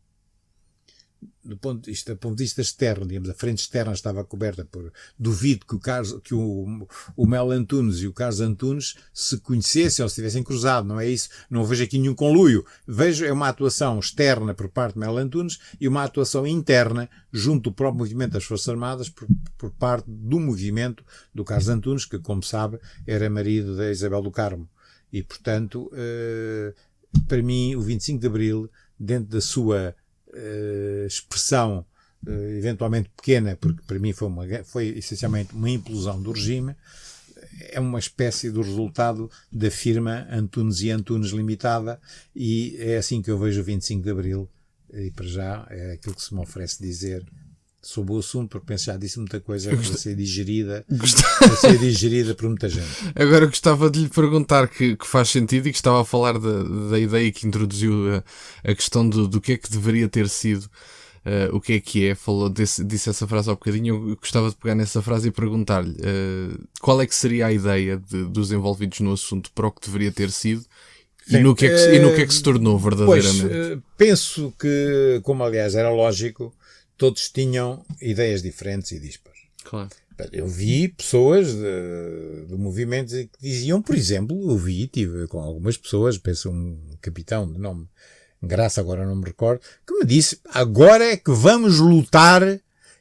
do ponto de vista externo, digamos, a frente externa estava coberta por... Duvido que o Mel Antunes e o Carlos Antunes se conhecessem ou se tivessem cruzado, não é isso? Não vejo aqui nenhum conluio. Vejo é uma atuação externa por parte de Mel Antunes e uma atuação interna junto do próprio movimento das Forças Armadas por parte do movimento do Carlos Antunes, que, como sabe, era marido da Isabel do Carmo. E, portanto, para mim, o 25 de Abril, dentro da sua expressão eventualmente pequena, porque para mim foi essencialmente uma implosão do regime, é uma espécie do resultado da firma Antunes e Antunes Limitada, e é assim que eu vejo o 25 de Abril, e para já é aquilo que se me oferece dizer sobre o assunto, porque penso já disse muita coisa para ser digerida por muita gente. Agora gostava de lhe perguntar que faz sentido, e que estava a falar da ideia que introduziu a questão do que é que deveria ter sido, o que é, disse essa frase há bocadinho. Eu gostava de pegar nessa frase e perguntar-lhe qual é que seria a ideia dos envolvidos no assunto para o que deveria ter sido. Sim, e no que é que se tornou verdadeiramente? Pois, penso que, como aliás era lógico, todos tinham ideias diferentes e dispares. Claro. Eu vi pessoas do movimento que diziam, por exemplo, tive com algumas pessoas, penso um capitão de nome Graça, agora não me recordo, que me disse, agora é que vamos lutar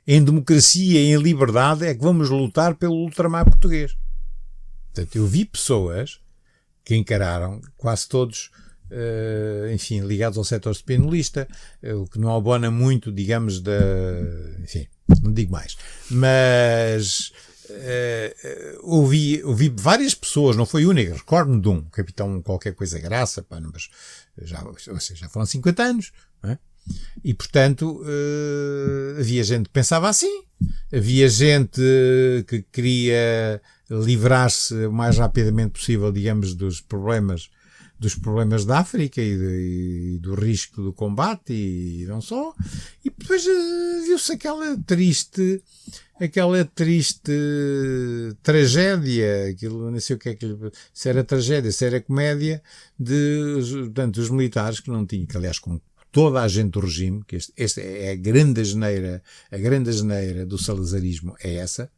em democracia e em liberdade, é que vamos lutar pelo ultramar português. Portanto, eu vi pessoas que encararam, quase todos, enfim, ligados ao setor espinolista, o que não abona muito, digamos, enfim, não digo mais, mas ouvi várias pessoas, não foi única, recordo-me de um capitão qualquer coisa Graça, pá, mas já foram 50 anos, não é? E portanto havia gente que pensava assim, havia gente que queria livrar-se o mais rapidamente possível, digamos, dos problemas da África e do risco do combate e não só. E depois viu-se aquela triste tragédia, aquilo, não sei o que é se era tragédia, se era comédia, portanto, os militares que não tinham, que aliás, como toda a gente do regime, que esta é a grande asneira do salazarismo, é essa,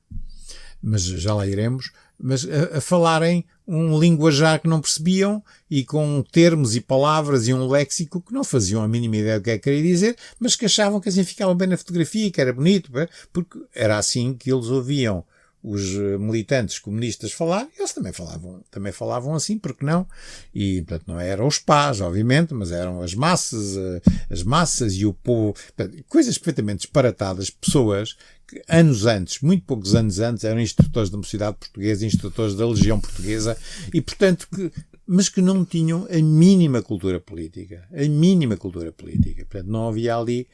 mas já lá iremos, mas a falarem um linguajar que não percebiam e com termos e palavras e um léxico que não faziam a mínima ideia do que é que queria dizer, mas que achavam que assim ficava bem na fotografia, que era bonito, porque era assim que eles ouviam os militantes comunistas falar, e eles também falavam assim, porque não? E, portanto, não eram os pás, obviamente, mas eram as massas e o povo, coisas perfeitamente disparatadas, pessoas que anos antes, muito poucos anos antes, eram instrutores da Mocidade Portuguesa, instrutores da Legião Portuguesa, e, portanto, mas que não tinham a mínima cultura política. Portanto, não havia ali,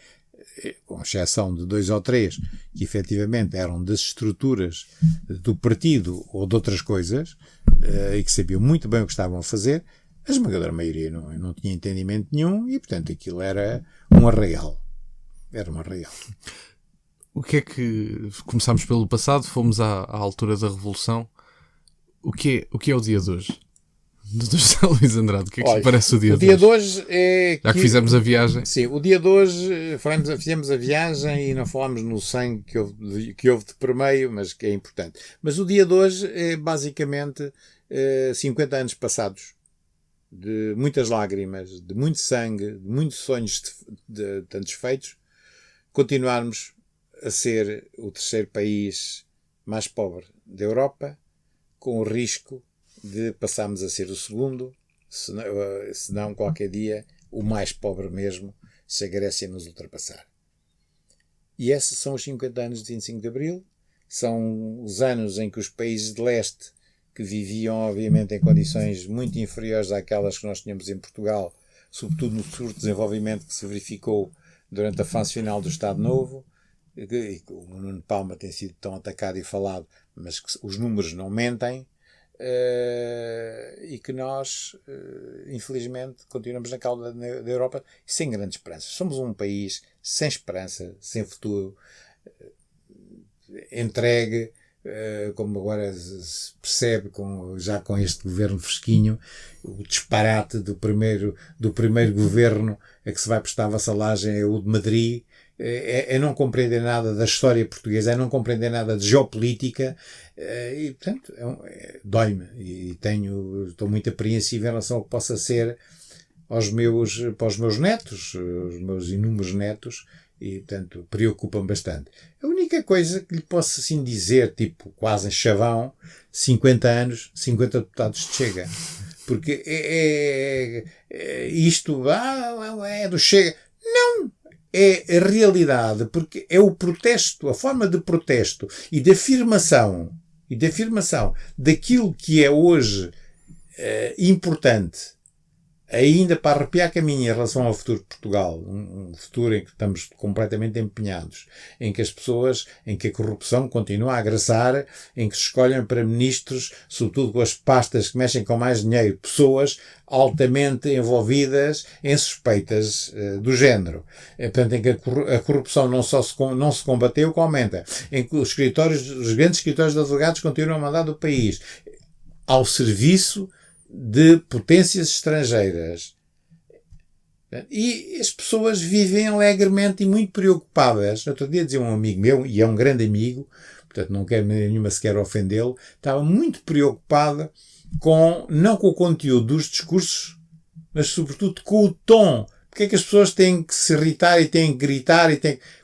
com exceção de 2 ou 3, que efetivamente eram das estruturas do partido ou de outras coisas, e que sabiam muito bem o que estavam a fazer, a esmagadora maioria não tinha entendimento nenhum, e portanto aquilo era um arraial. O que é que... Começámos pelo passado, fomos à altura da Revolução. O que é o dia de hoje? Dr. José Luís Andrade, o que é que lhe parece o dia de hoje? O dia de hoje é... Já que fizemos a viagem. Sim, o dia de hoje fizemos a viagem e não falámos no sangue que houve de por meio, mas que é importante. Mas o dia de hoje é basicamente 50 anos passados, de muitas lágrimas, de muito sangue, de muitos sonhos de tantos feitos, continuarmos a ser o terceiro país mais pobre da Europa, com o risco de passarmos a ser o segundo, se não qualquer dia o mais pobre mesmo, se a Grécia nos ultrapassar. E esses são os 50 anos de 25 de Abril, são os anos em que os países de leste, que viviam obviamente em condições muito inferiores àquelas que nós tínhamos em Portugal, sobretudo no subdesenvolvimento que se verificou durante a fase final do Estado Novo, e o Nuno Palma tem sido tão atacado e falado, mas que os números não mentem, e que nós, infelizmente, continuamos na cauda da Europa sem grande esperança. Somos um país sem esperança, sem futuro, entregue, como agora se percebe já com este governo fresquinho, o disparate do primeiro governo a que se vai prestar vassalagem é o de Madrid, é não compreender nada da história portuguesa, é não compreender nada de geopolítica, e portanto dói-me, e estou muito apreensivo em relação ao que possa ser para os meus netos, os meus inúmeros netos, e portanto preocupa-me bastante. A única coisa que lhe posso assim dizer, tipo quase em chavão, 50 anos, 50 deputados de Chega. Porque isto é do Chega. Não! É a realidade, porque é o protesto, a forma de protesto e de afirmação daquilo que é hoje importante, ainda para arrepiar caminho em relação ao futuro de Portugal, um futuro em que estamos completamente empenhados, em que em que a corrupção continua a agressar, em que se escolhem para ministros, sobretudo com as pastas que mexem com mais dinheiro, pessoas altamente envolvidas em suspeitas do género. Portanto, em que a corrupção não se combateu, que aumenta. Em que os grandes escritórios de advogados continuam a mandar do país ao serviço de potências estrangeiras. E as pessoas vivem alegremente e muito preocupadas. Outro dia dizia um amigo meu, e é um grande amigo, portanto não quero nenhuma sequer ofendê-lo, estava muito preocupado não com o conteúdo dos discursos, mas sobretudo com o tom. Porque é que as pessoas têm que se irritar e têm que gritar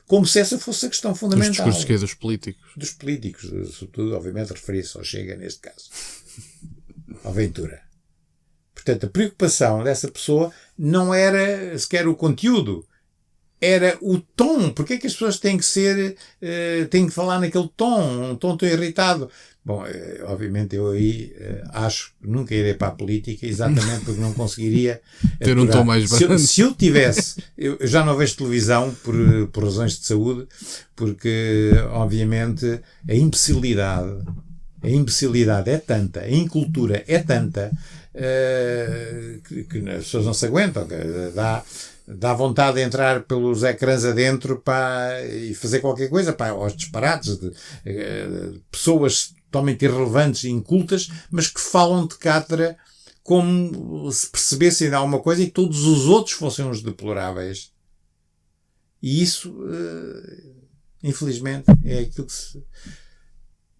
como se essa fosse a questão fundamental. Os discursos que é dos políticos? Dos políticos, sobretudo, obviamente, referia-se ao Chega neste caso. Ao Ventura. Portanto, a preocupação dessa pessoa não era sequer o conteúdo, era o tom. Porque é que as pessoas têm que falar naquele tom, um tom tão irritado? Bom, obviamente eu aí acho que nunca irei para a política, exatamente porque não conseguiria ter um tom mais brando. Se eu tivesse, eu já não vejo televisão por razões de saúde, porque obviamente a imbecilidade é tanta, a incultura é tanta, que as pessoas não se aguentam, dá vontade de entrar pelos ecrãs adentro e fazer qualquer coisa, aos disparates de pessoas totalmente irrelevantes e incultas, mas que falam de cátedra como se percebessem de alguma coisa e todos os outros fossem uns deploráveis. E isso, infelizmente, é aquilo que se...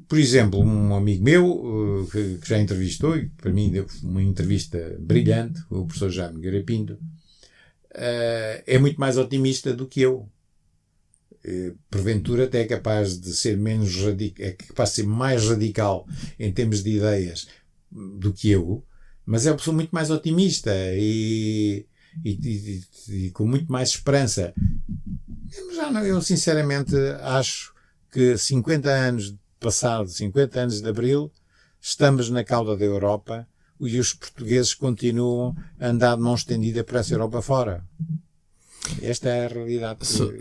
Por exemplo, um amigo meu, que já entrevistou, e para mim deu uma entrevista brilhante, o professor Jaime Garapinto, é muito mais otimista do que eu. Porventura até é capaz de ser capaz de ser mais radical em termos de ideias do que eu, mas é uma pessoa muito mais otimista e com muito mais esperança. Eu sinceramente acho que 50 anos de Abril, estamos na cauda da Europa e os portugueses continuam a andar de mão estendida para essa Europa fora. Esta é a realidade.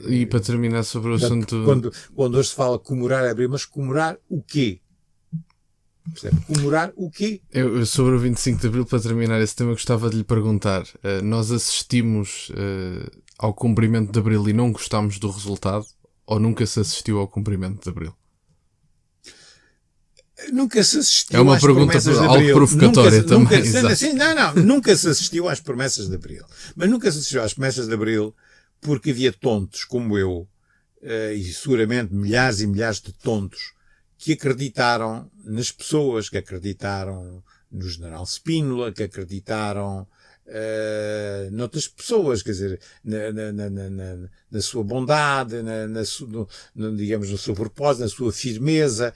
E para terminar sobre o assunto... Quando hoje se fala comemorar Abril, mas comemorar o quê? Percebe? Comemorar o quê? Eu, sobre o 25 de Abril, para terminar esse tema, gostava de lhe perguntar. Nós assistimos ao cumprimento de Abril e não gostámos do resultado? Ou nunca se assistiu ao cumprimento de Abril? Nunca se assistiu. É uma pergunta algo provocatória também. Nunca se assistiu às promessas de Abril. Mas nunca se assistiu às promessas de Abril porque havia tontos como eu, e seguramente milhares e milhares de tontos, que acreditaram nas pessoas, que acreditaram no General Spínola, que acreditaram noutras pessoas, quer dizer, na sua bondade, digamos, no seu propósito, na sua firmeza,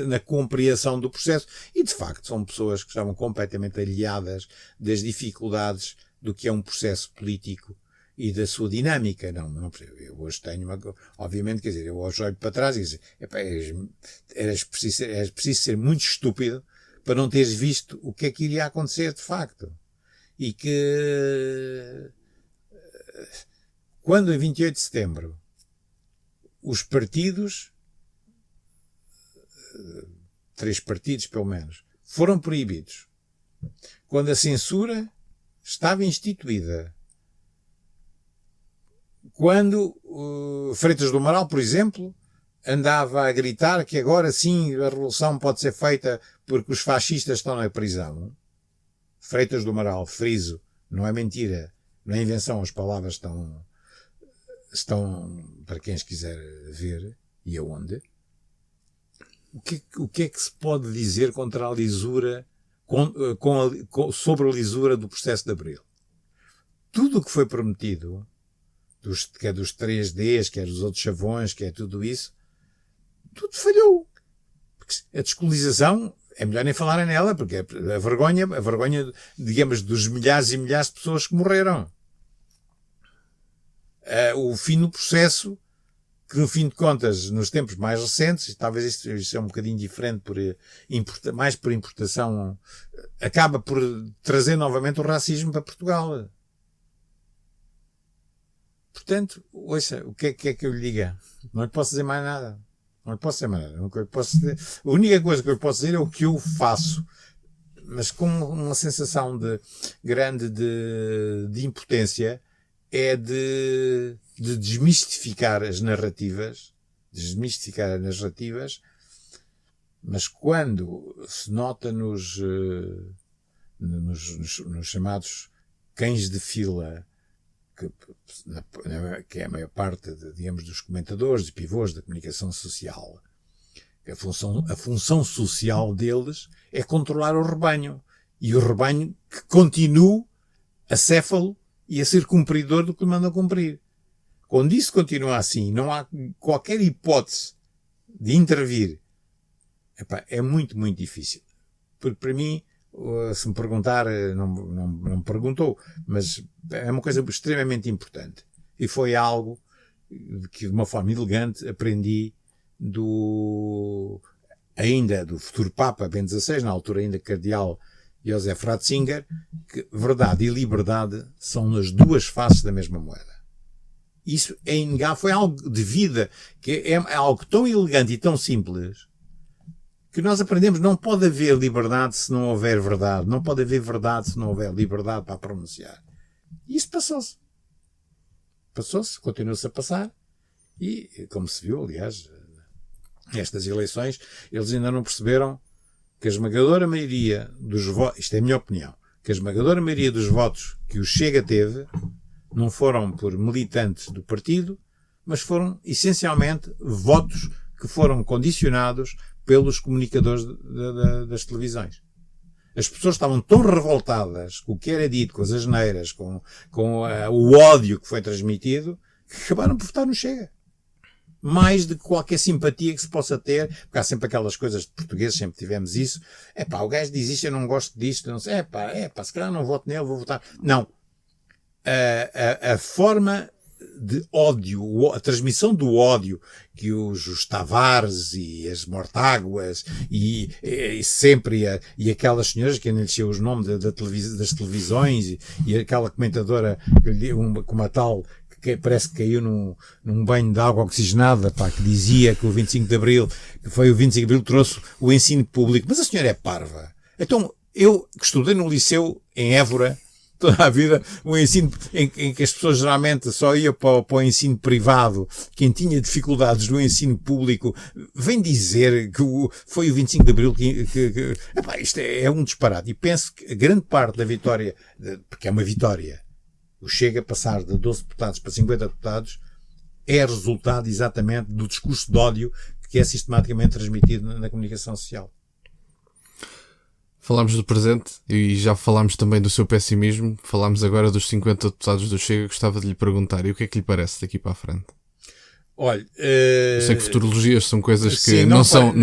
na compreensão do processo, e de facto são pessoas que estavam completamente aliadas das dificuldades do que é um processo político e da sua dinâmica. Não, eu hoje tenho obviamente, quer dizer, eu hoje olho para trás e digo, eras preciso ser muito estúpido para não teres visto o que é que iria acontecer de facto. E que quando em 28 de setembro os partidos, 3 partidos pelo menos, foram proibidos, quando a censura estava instituída, quando Freitas do Amaral, por exemplo, andava a gritar que agora sim a revolução pode ser feita porque os fascistas estão na prisão. Freitas do Amaral, friso, não é mentira, não é invenção, as palavras estão estão, para quem os quiser ver, e aonde, o que é que se pode dizer contra a lisura, sobre a lisura do processo de Abril? Tudo o que foi prometido, quer dos 3Ds, quer dos outros chavões, quer tudo isso, tudo falhou. Porque a descolonização, é melhor nem falarem nela, porque a vergonha, digamos, dos milhares e milhares de pessoas que morreram. O fim do processo, que no fim de contas, nos tempos mais recentes, talvez isto é um bocadinho diferente, mais por importação, acaba por trazer novamente o racismo para Portugal. Portanto, ouça, o que é que eu lhe diga? Não lhe posso dizer mais nada. Não lhe posso dizer mais nada. A única coisa que eu posso dizer é o que eu faço, mas com uma sensação grande de impotência, é de desmistificar as narrativas, mas quando se nota nos chamados cães de fila, que é a maior parte, digamos, dos comentadores e pivôs da comunicação social, a função social deles é controlar o rebanho, e o rebanho que continue acéfalo e a ser cumpridor do que lhe mandam cumprir. Quando isso continua assim, não há qualquer hipótese de intervir, é muito, muito difícil. Porque para mim, se me perguntar, não me perguntou, mas é uma coisa extremamente importante. E foi algo que, de uma forma elegante, aprendi ainda do futuro Papa Bento XVI, na altura ainda cardeal Josef Ratzinger, que verdade e liberdade são as duas faces da mesma moeda. Isso é inegável, foi algo de vida, que é algo tão elegante e tão simples, que nós aprendemos. Não pode haver liberdade se não houver verdade, não pode haver verdade se não houver liberdade para pronunciar. E isso passou-se, continua-se a passar, e como se viu, aliás, nestas eleições, eles ainda não perceberam que a esmagadora maioria dos votos, isto é a minha opinião, que a esmagadora maioria dos votos que o Chega teve não foram por militantes do partido, mas foram essencialmente votos que foram condicionados pelos comunicadores das televisões. As pessoas estavam tão revoltadas com o que era dito, com as asneiras, com o ódio que foi transmitido, que acabaram por votar no Chega. Mais de qualquer simpatia que se possa ter, porque há sempre aquelas coisas de portugueses, sempre tivemos isso. O gajo diz isto, eu não gosto disto, não sei, se calhar não voto nele, vou votar. Não. A forma de ódio, a transmissão do ódio que os Tavares e as Mortáguas e aquelas senhoras que ainda lhe os nomes das televisões e aquela comentadora, como a tal, que parece que caiu num banho de água oxigenada, que dizia que o 25 de Abril, que foi o 25 de Abril que trouxe o ensino público. Mas a senhora é parva. Então, eu que estudei no liceu em Évora, toda a vida, um ensino em que as pessoas geralmente só iam para o ensino privado, quem tinha dificuldades no ensino público, vem dizer que foi o 25 de Abril isto é um disparate. E penso que a grande parte da vitória, porque é uma vitória, o Chega passar de 12 deputados para 50 deputados, é resultado exatamente do discurso de ódio que é sistematicamente transmitido na comunicação social. Falámos do presente e já falámos também do seu pessimismo. Falámos agora dos 50 deputados do Chega. Gostava de lhe perguntar, e o que é que lhe parece daqui para a frente? Olha, eu sei que futurologias são coisas que sim, não são...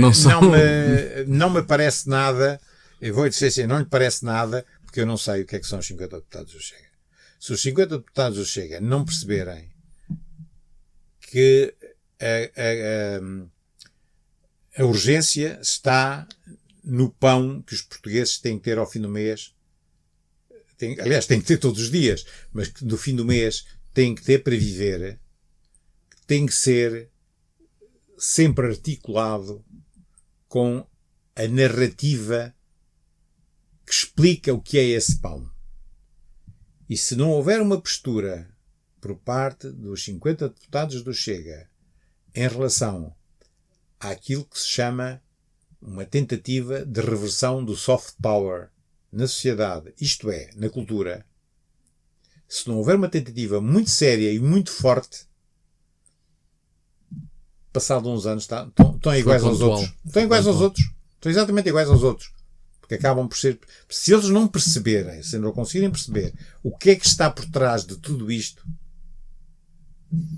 Não me parece nada, eu vou dizer assim, não lhe parece nada, porque eu não sei o que é que são os 50 deputados do Chega. Se os 50 deputados do Chega não perceberem que a urgência está no pão que os portugueses têm que ter ao fim do mês, aliás, têm que ter todos os dias, mas que no fim do mês têm que ter para viver, tem que ser sempre articulado com a narrativa que explica o que é esse pão. E se não houver uma postura por parte dos 50 deputados do Chega em relação àquilo que se chama uma tentativa de reversão do soft power na sociedade, isto é, na cultura, se não houver uma tentativa muito séria e muito forte, passado uns anos, estão iguais aos outros. Estão iguais aos outros. Estão exatamente iguais aos outros. Porque acabam por ser... Se eles não perceberem, se não conseguirem perceber o que é que está por trás de tudo isto,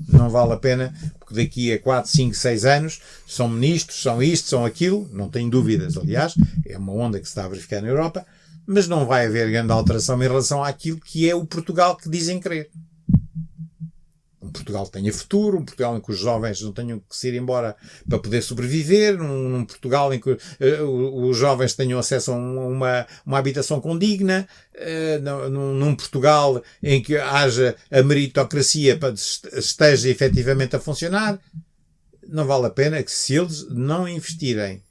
não vale a pena, porque daqui a 4, 5, 6 anos são ministros, são isto, são aquilo, não tenho dúvidas, aliás, é uma onda que se está a verificar na Europa, mas não vai haver grande alteração em relação àquilo que é o Portugal que dizem querer. Um Portugal que tenha futuro, um Portugal em que os jovens não tenham que se ir embora para poder sobreviver, um Portugal em que os jovens tenham acesso a uma habitação condigna, num Portugal em que haja a meritocracia para esteja efetivamente a funcionar. Não vale a pena que se eles não investirem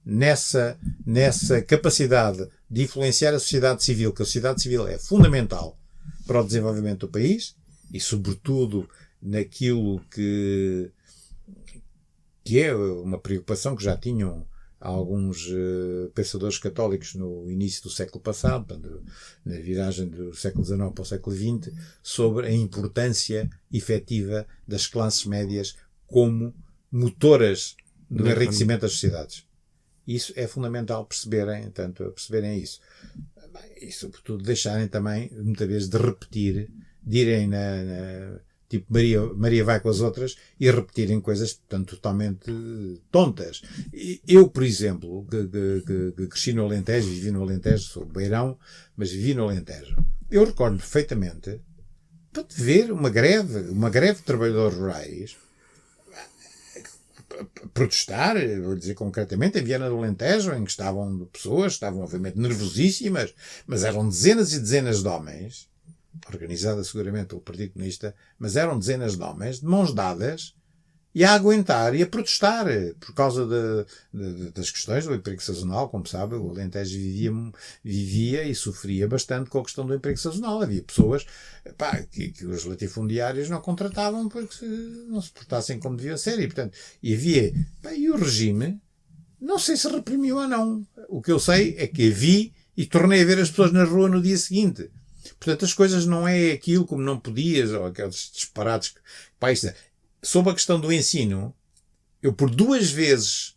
nessa capacidade de influenciar a sociedade civil, que a sociedade civil é fundamental para o desenvolvimento do país e, sobretudo, naquilo que é uma preocupação que já tinham alguns pensadores católicos no início do século passado, na viragem do século XIX para o século XX, sobre a importância efetiva das classes médias como motoras do enriquecimento das sociedades. Isso é fundamental perceberem isso. E, sobretudo, deixarem também, muitas vezes, de repetir, de irem tipo Maria vai com as outras e repetirem coisas, portanto, totalmente tontas. Eu, por exemplo, que cresci no Alentejo, vivi no Alentejo, sou beirão, mas vivi no Alentejo. Eu recordo perfeitamente de ver uma greve de trabalhadores rurais protestar, vou dizer concretamente, em Viana do Alentejo, em que estavam obviamente nervosíssimas, mas eram dezenas e dezenas de homens, organizada seguramente pelo Partido Comunista, mas eram dezenas de homens, de mãos dadas, e a aguentar e a protestar por causa das questões do emprego sazonal. Como sabe, o Alentejo vivia e sofria bastante com a questão do emprego sazonal. Havia pessoas que os latifundiários não contratavam porque não se portassem como devia ser. E o regime, não sei se reprimiu ou não. O que eu sei é que vi e tornei a ver as pessoas na rua no dia seguinte. Portanto, as coisas não é aquilo como não podias, ou aqueles disparates. Sobre a questão do ensino, eu por duas vezes,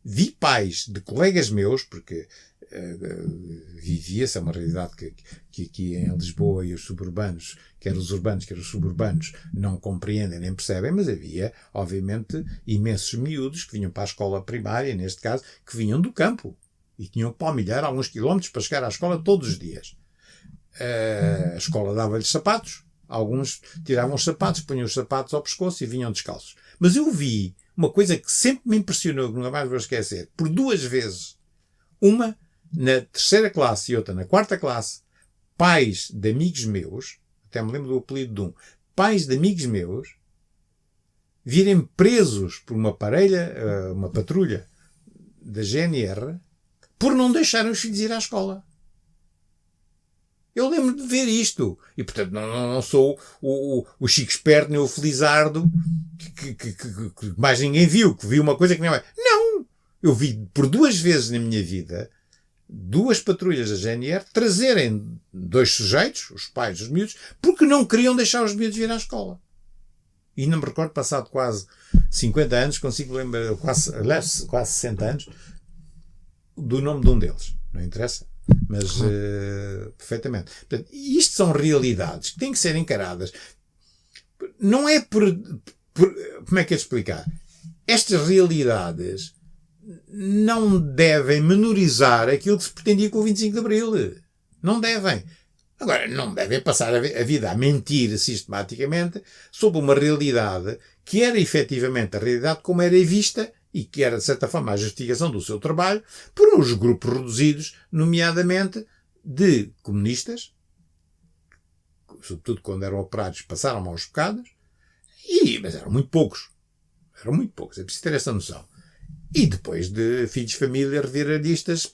vi pais de colegas meus, porque vivia-se, é uma realidade que aqui em Lisboa e os suburbanos, quer os urbanos, quer os suburbanos, não compreendem nem percebem, mas havia, obviamente, imensos miúdos que vinham para a escola primária, neste caso, que vinham do campo e tinham que palmilhar alguns quilómetros para chegar à escola todos os dias. A escola dava-lhes sapatos. Alguns tiravam os sapatos, punham os sapatos ao pescoço e vinham descalços. Mas eu vi uma coisa que sempre me impressionou, que nunca mais vou esquecer, por duas vezes. Uma na terceira classe e outra na quarta classe, pais de amigos meus, até me lembro do apelido de um, pais de amigos meus, virem presos por uma patrulha da GNR, por não deixarem os filhos ir à escola. Eu lembro de ver isto. E, portanto, não sou o Chico Esperto nem o Felizardo que mais ninguém viu, que viu uma coisa que não é. Não! Eu vi por duas vezes na minha vida duas patrulhas da GNR trazerem dois sujeitos, os pais dos miúdos, porque não queriam deixar os miúdos vir à escola. E ainda me recordo, passado quase 50 anos, consigo lembrar, quase 60 anos, do nome de um deles. Não interessa. Mas, perfeitamente. Portanto, isto são realidades que têm que ser encaradas. Não é como é que é de explicar? Estas realidades não devem menorizar aquilo que se pretendia com o 25 de Abril. Não devem. Agora, não devem passar a vida a mentir sistematicamente sobre uma realidade que era efetivamente a realidade como era vista e que era, de certa forma, a justificação do seu trabalho por uns grupos reduzidos, nomeadamente de comunistas, sobretudo quando eram operários, passaram maus bocados, mas eram muito poucos. É preciso ter essa noção. E depois de filhos de família reviralistas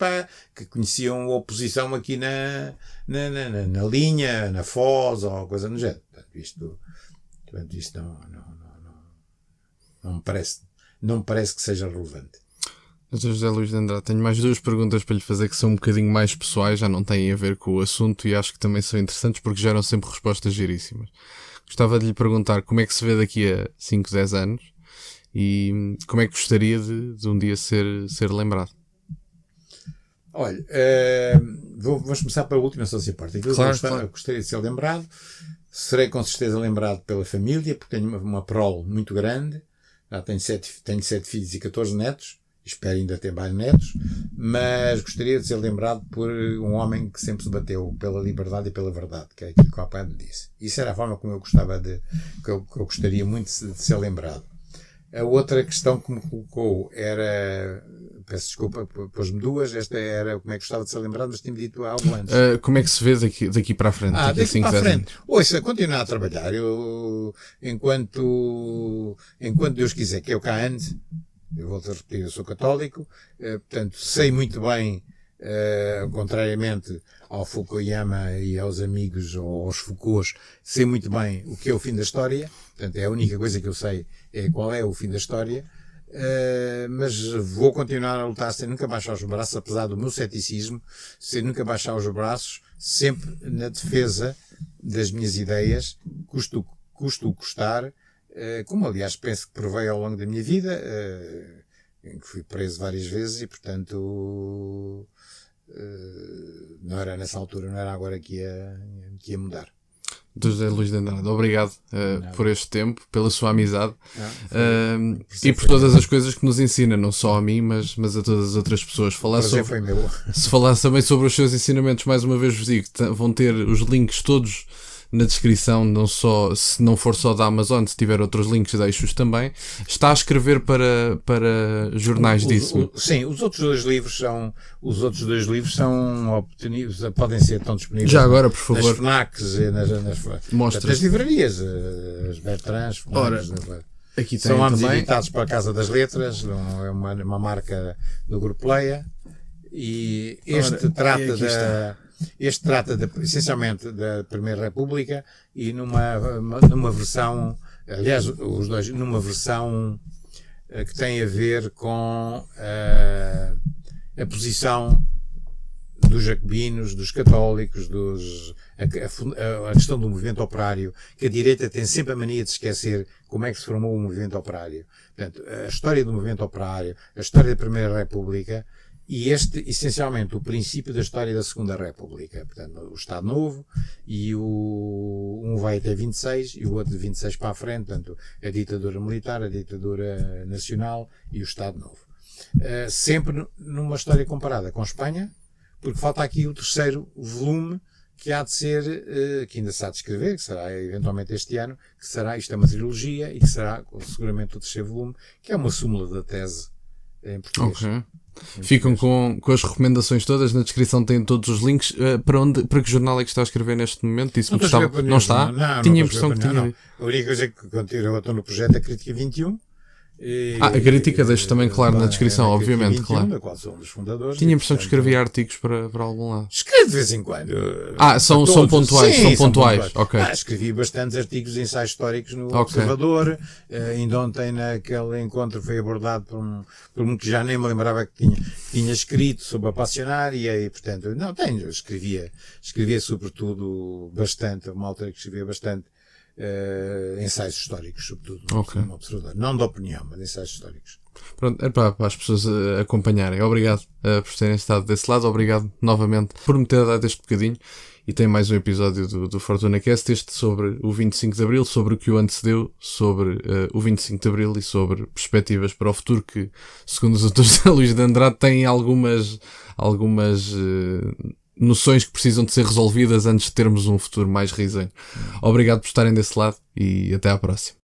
que conheciam a oposição aqui na linha, na Foz, ou coisa do género. Portanto, isto não me parece que seja relevante. José Luís de Andrade, tenho mais duas perguntas para lhe fazer que são um bocadinho mais pessoais, já não têm a ver com o assunto e acho que também são interessantes porque geram sempre respostas giríssimas. gostava de lhe perguntar como é que se vê daqui a 5, 10 anos e como é que gostaria de um dia ser lembrado. Olha, vamos começar pela última, se não se importa. Claro. Gostaria de ser lembrado. Serei com certeza lembrado pela família, porque tenho uma prole muito grande. Já tenho 7 filhos e 14 netos. Espero ainda ter mais netos. Mas gostaria de ser lembrado por um homem que sempre se bateu pela liberdade e pela verdade, que é aquilo que o pai me disse. Isso era a forma como eu gostaria muito de ser lembrado. A outra questão que me colocou era... Peço desculpa, pôs-me duas. Esta era como é que gostava de ser lembrado, mas tinha-me dito algo antes. Como é que se vê daqui para a frente? Daqui para a frente. Ouça, continuar a trabalhar. Eu, enquanto Deus quiser que eu cá ande, eu volto a repetir, eu sou católico, portanto, sei muito bem, contrariamente ao Fukuyama e aos amigos, ou aos Foucaults, sei muito bem o que é o fim da história. Portanto, é a única coisa que eu sei é qual é o fim da história. Mas vou continuar a lutar sem nunca baixar os braços, apesar do meu ceticismo, sem nunca baixar os braços, sempre na defesa das minhas ideias, custe o custar, como aliás penso que provei ao longo da minha vida, em que fui preso várias vezes e portanto não era nessa altura, não era agora que ia mudar. José Luís de Andrade, obrigado por este tempo, pela sua amizade e por todas as coisas que nos ensina, não só a mim, mas a todas as outras pessoas. Se falasse também sobre os seus ensinamentos, mais uma vez vos digo, vão ter os links todos na descrição, não só, se não for só da Amazon, se tiver outros links deixo-os também. Está a escrever para jornais disso? Sim, os outros dois livros são objetivos, podem ser tão disponíveis já agora, por favor, nas FNACs e nas livrarias, as Bertrands, aqui são ambos editados para a Casa das Letras, é uma marca do Grupo Leia, e este trata essencialmente da Primeira República e numa versão, aliás, os dois, numa versão que tem a ver com a posição dos jacobinos, dos católicos, a questão do movimento operário, que a direita tem sempre a mania de esquecer como é que se formou o movimento operário. Portanto, a história do movimento operário, a história da Primeira República, e essencialmente, o princípio da história da Segunda República. Portanto, o Estado Novo, e um vai até 26, e o outro de 26 para a frente, portanto, a ditadura militar, a ditadura nacional e o Estado Novo. Sempre numa história comparada com a Espanha, porque falta aqui o terceiro volume, que há de ser, que ainda se há de escrever, que será eventualmente este ano, que será, isto é uma trilogia, e que será seguramente o terceiro volume, que é uma súmula da tese em português. Okay. Ficam com as recomendações todas, na descrição tem todos os links. Para que jornal é que está a escrever neste momento? Disse-me que estava. Não está? Tinha a impressão que tinha. Não. A única coisa que eu estou no projeto é a Crítica 21. A crítica deixo também claro na descrição, obviamente, 21, claro. Da qual sou um dos fundadores. Tinha a impressão que escrevia artigos para algum lado. Escrevo de vez em quando. São pontuais. Sim, são pontuais. Okay. Escrevi bastantes artigos de ensaios históricos no Observador. Ainda ontem naquele encontro foi abordado por um que já nem me lembrava que tinha escrito sobre a Passionária e, portanto, escrevia sobretudo bastante, uma altura que escrevia bastante ensaios históricos, sobretudo no Observador. Não de opinião, mas ensaios históricos. Pronto, é para as pessoas acompanharem. Obrigado por terem estado desse lado. Obrigado novamente por me ter dado este bocadinho. E tem mais um episódio do Fortuna Cast, este sobre o 25 de Abril, sobre o que o antecedeu, sobre o 25 de Abril e sobre perspectivas para o futuro, que, segundo os autores José Luís de Andrade, têm algumas noções que precisam de ser resolvidas antes de termos um futuro mais risonho. Obrigado por estarem desse lado e até à próxima.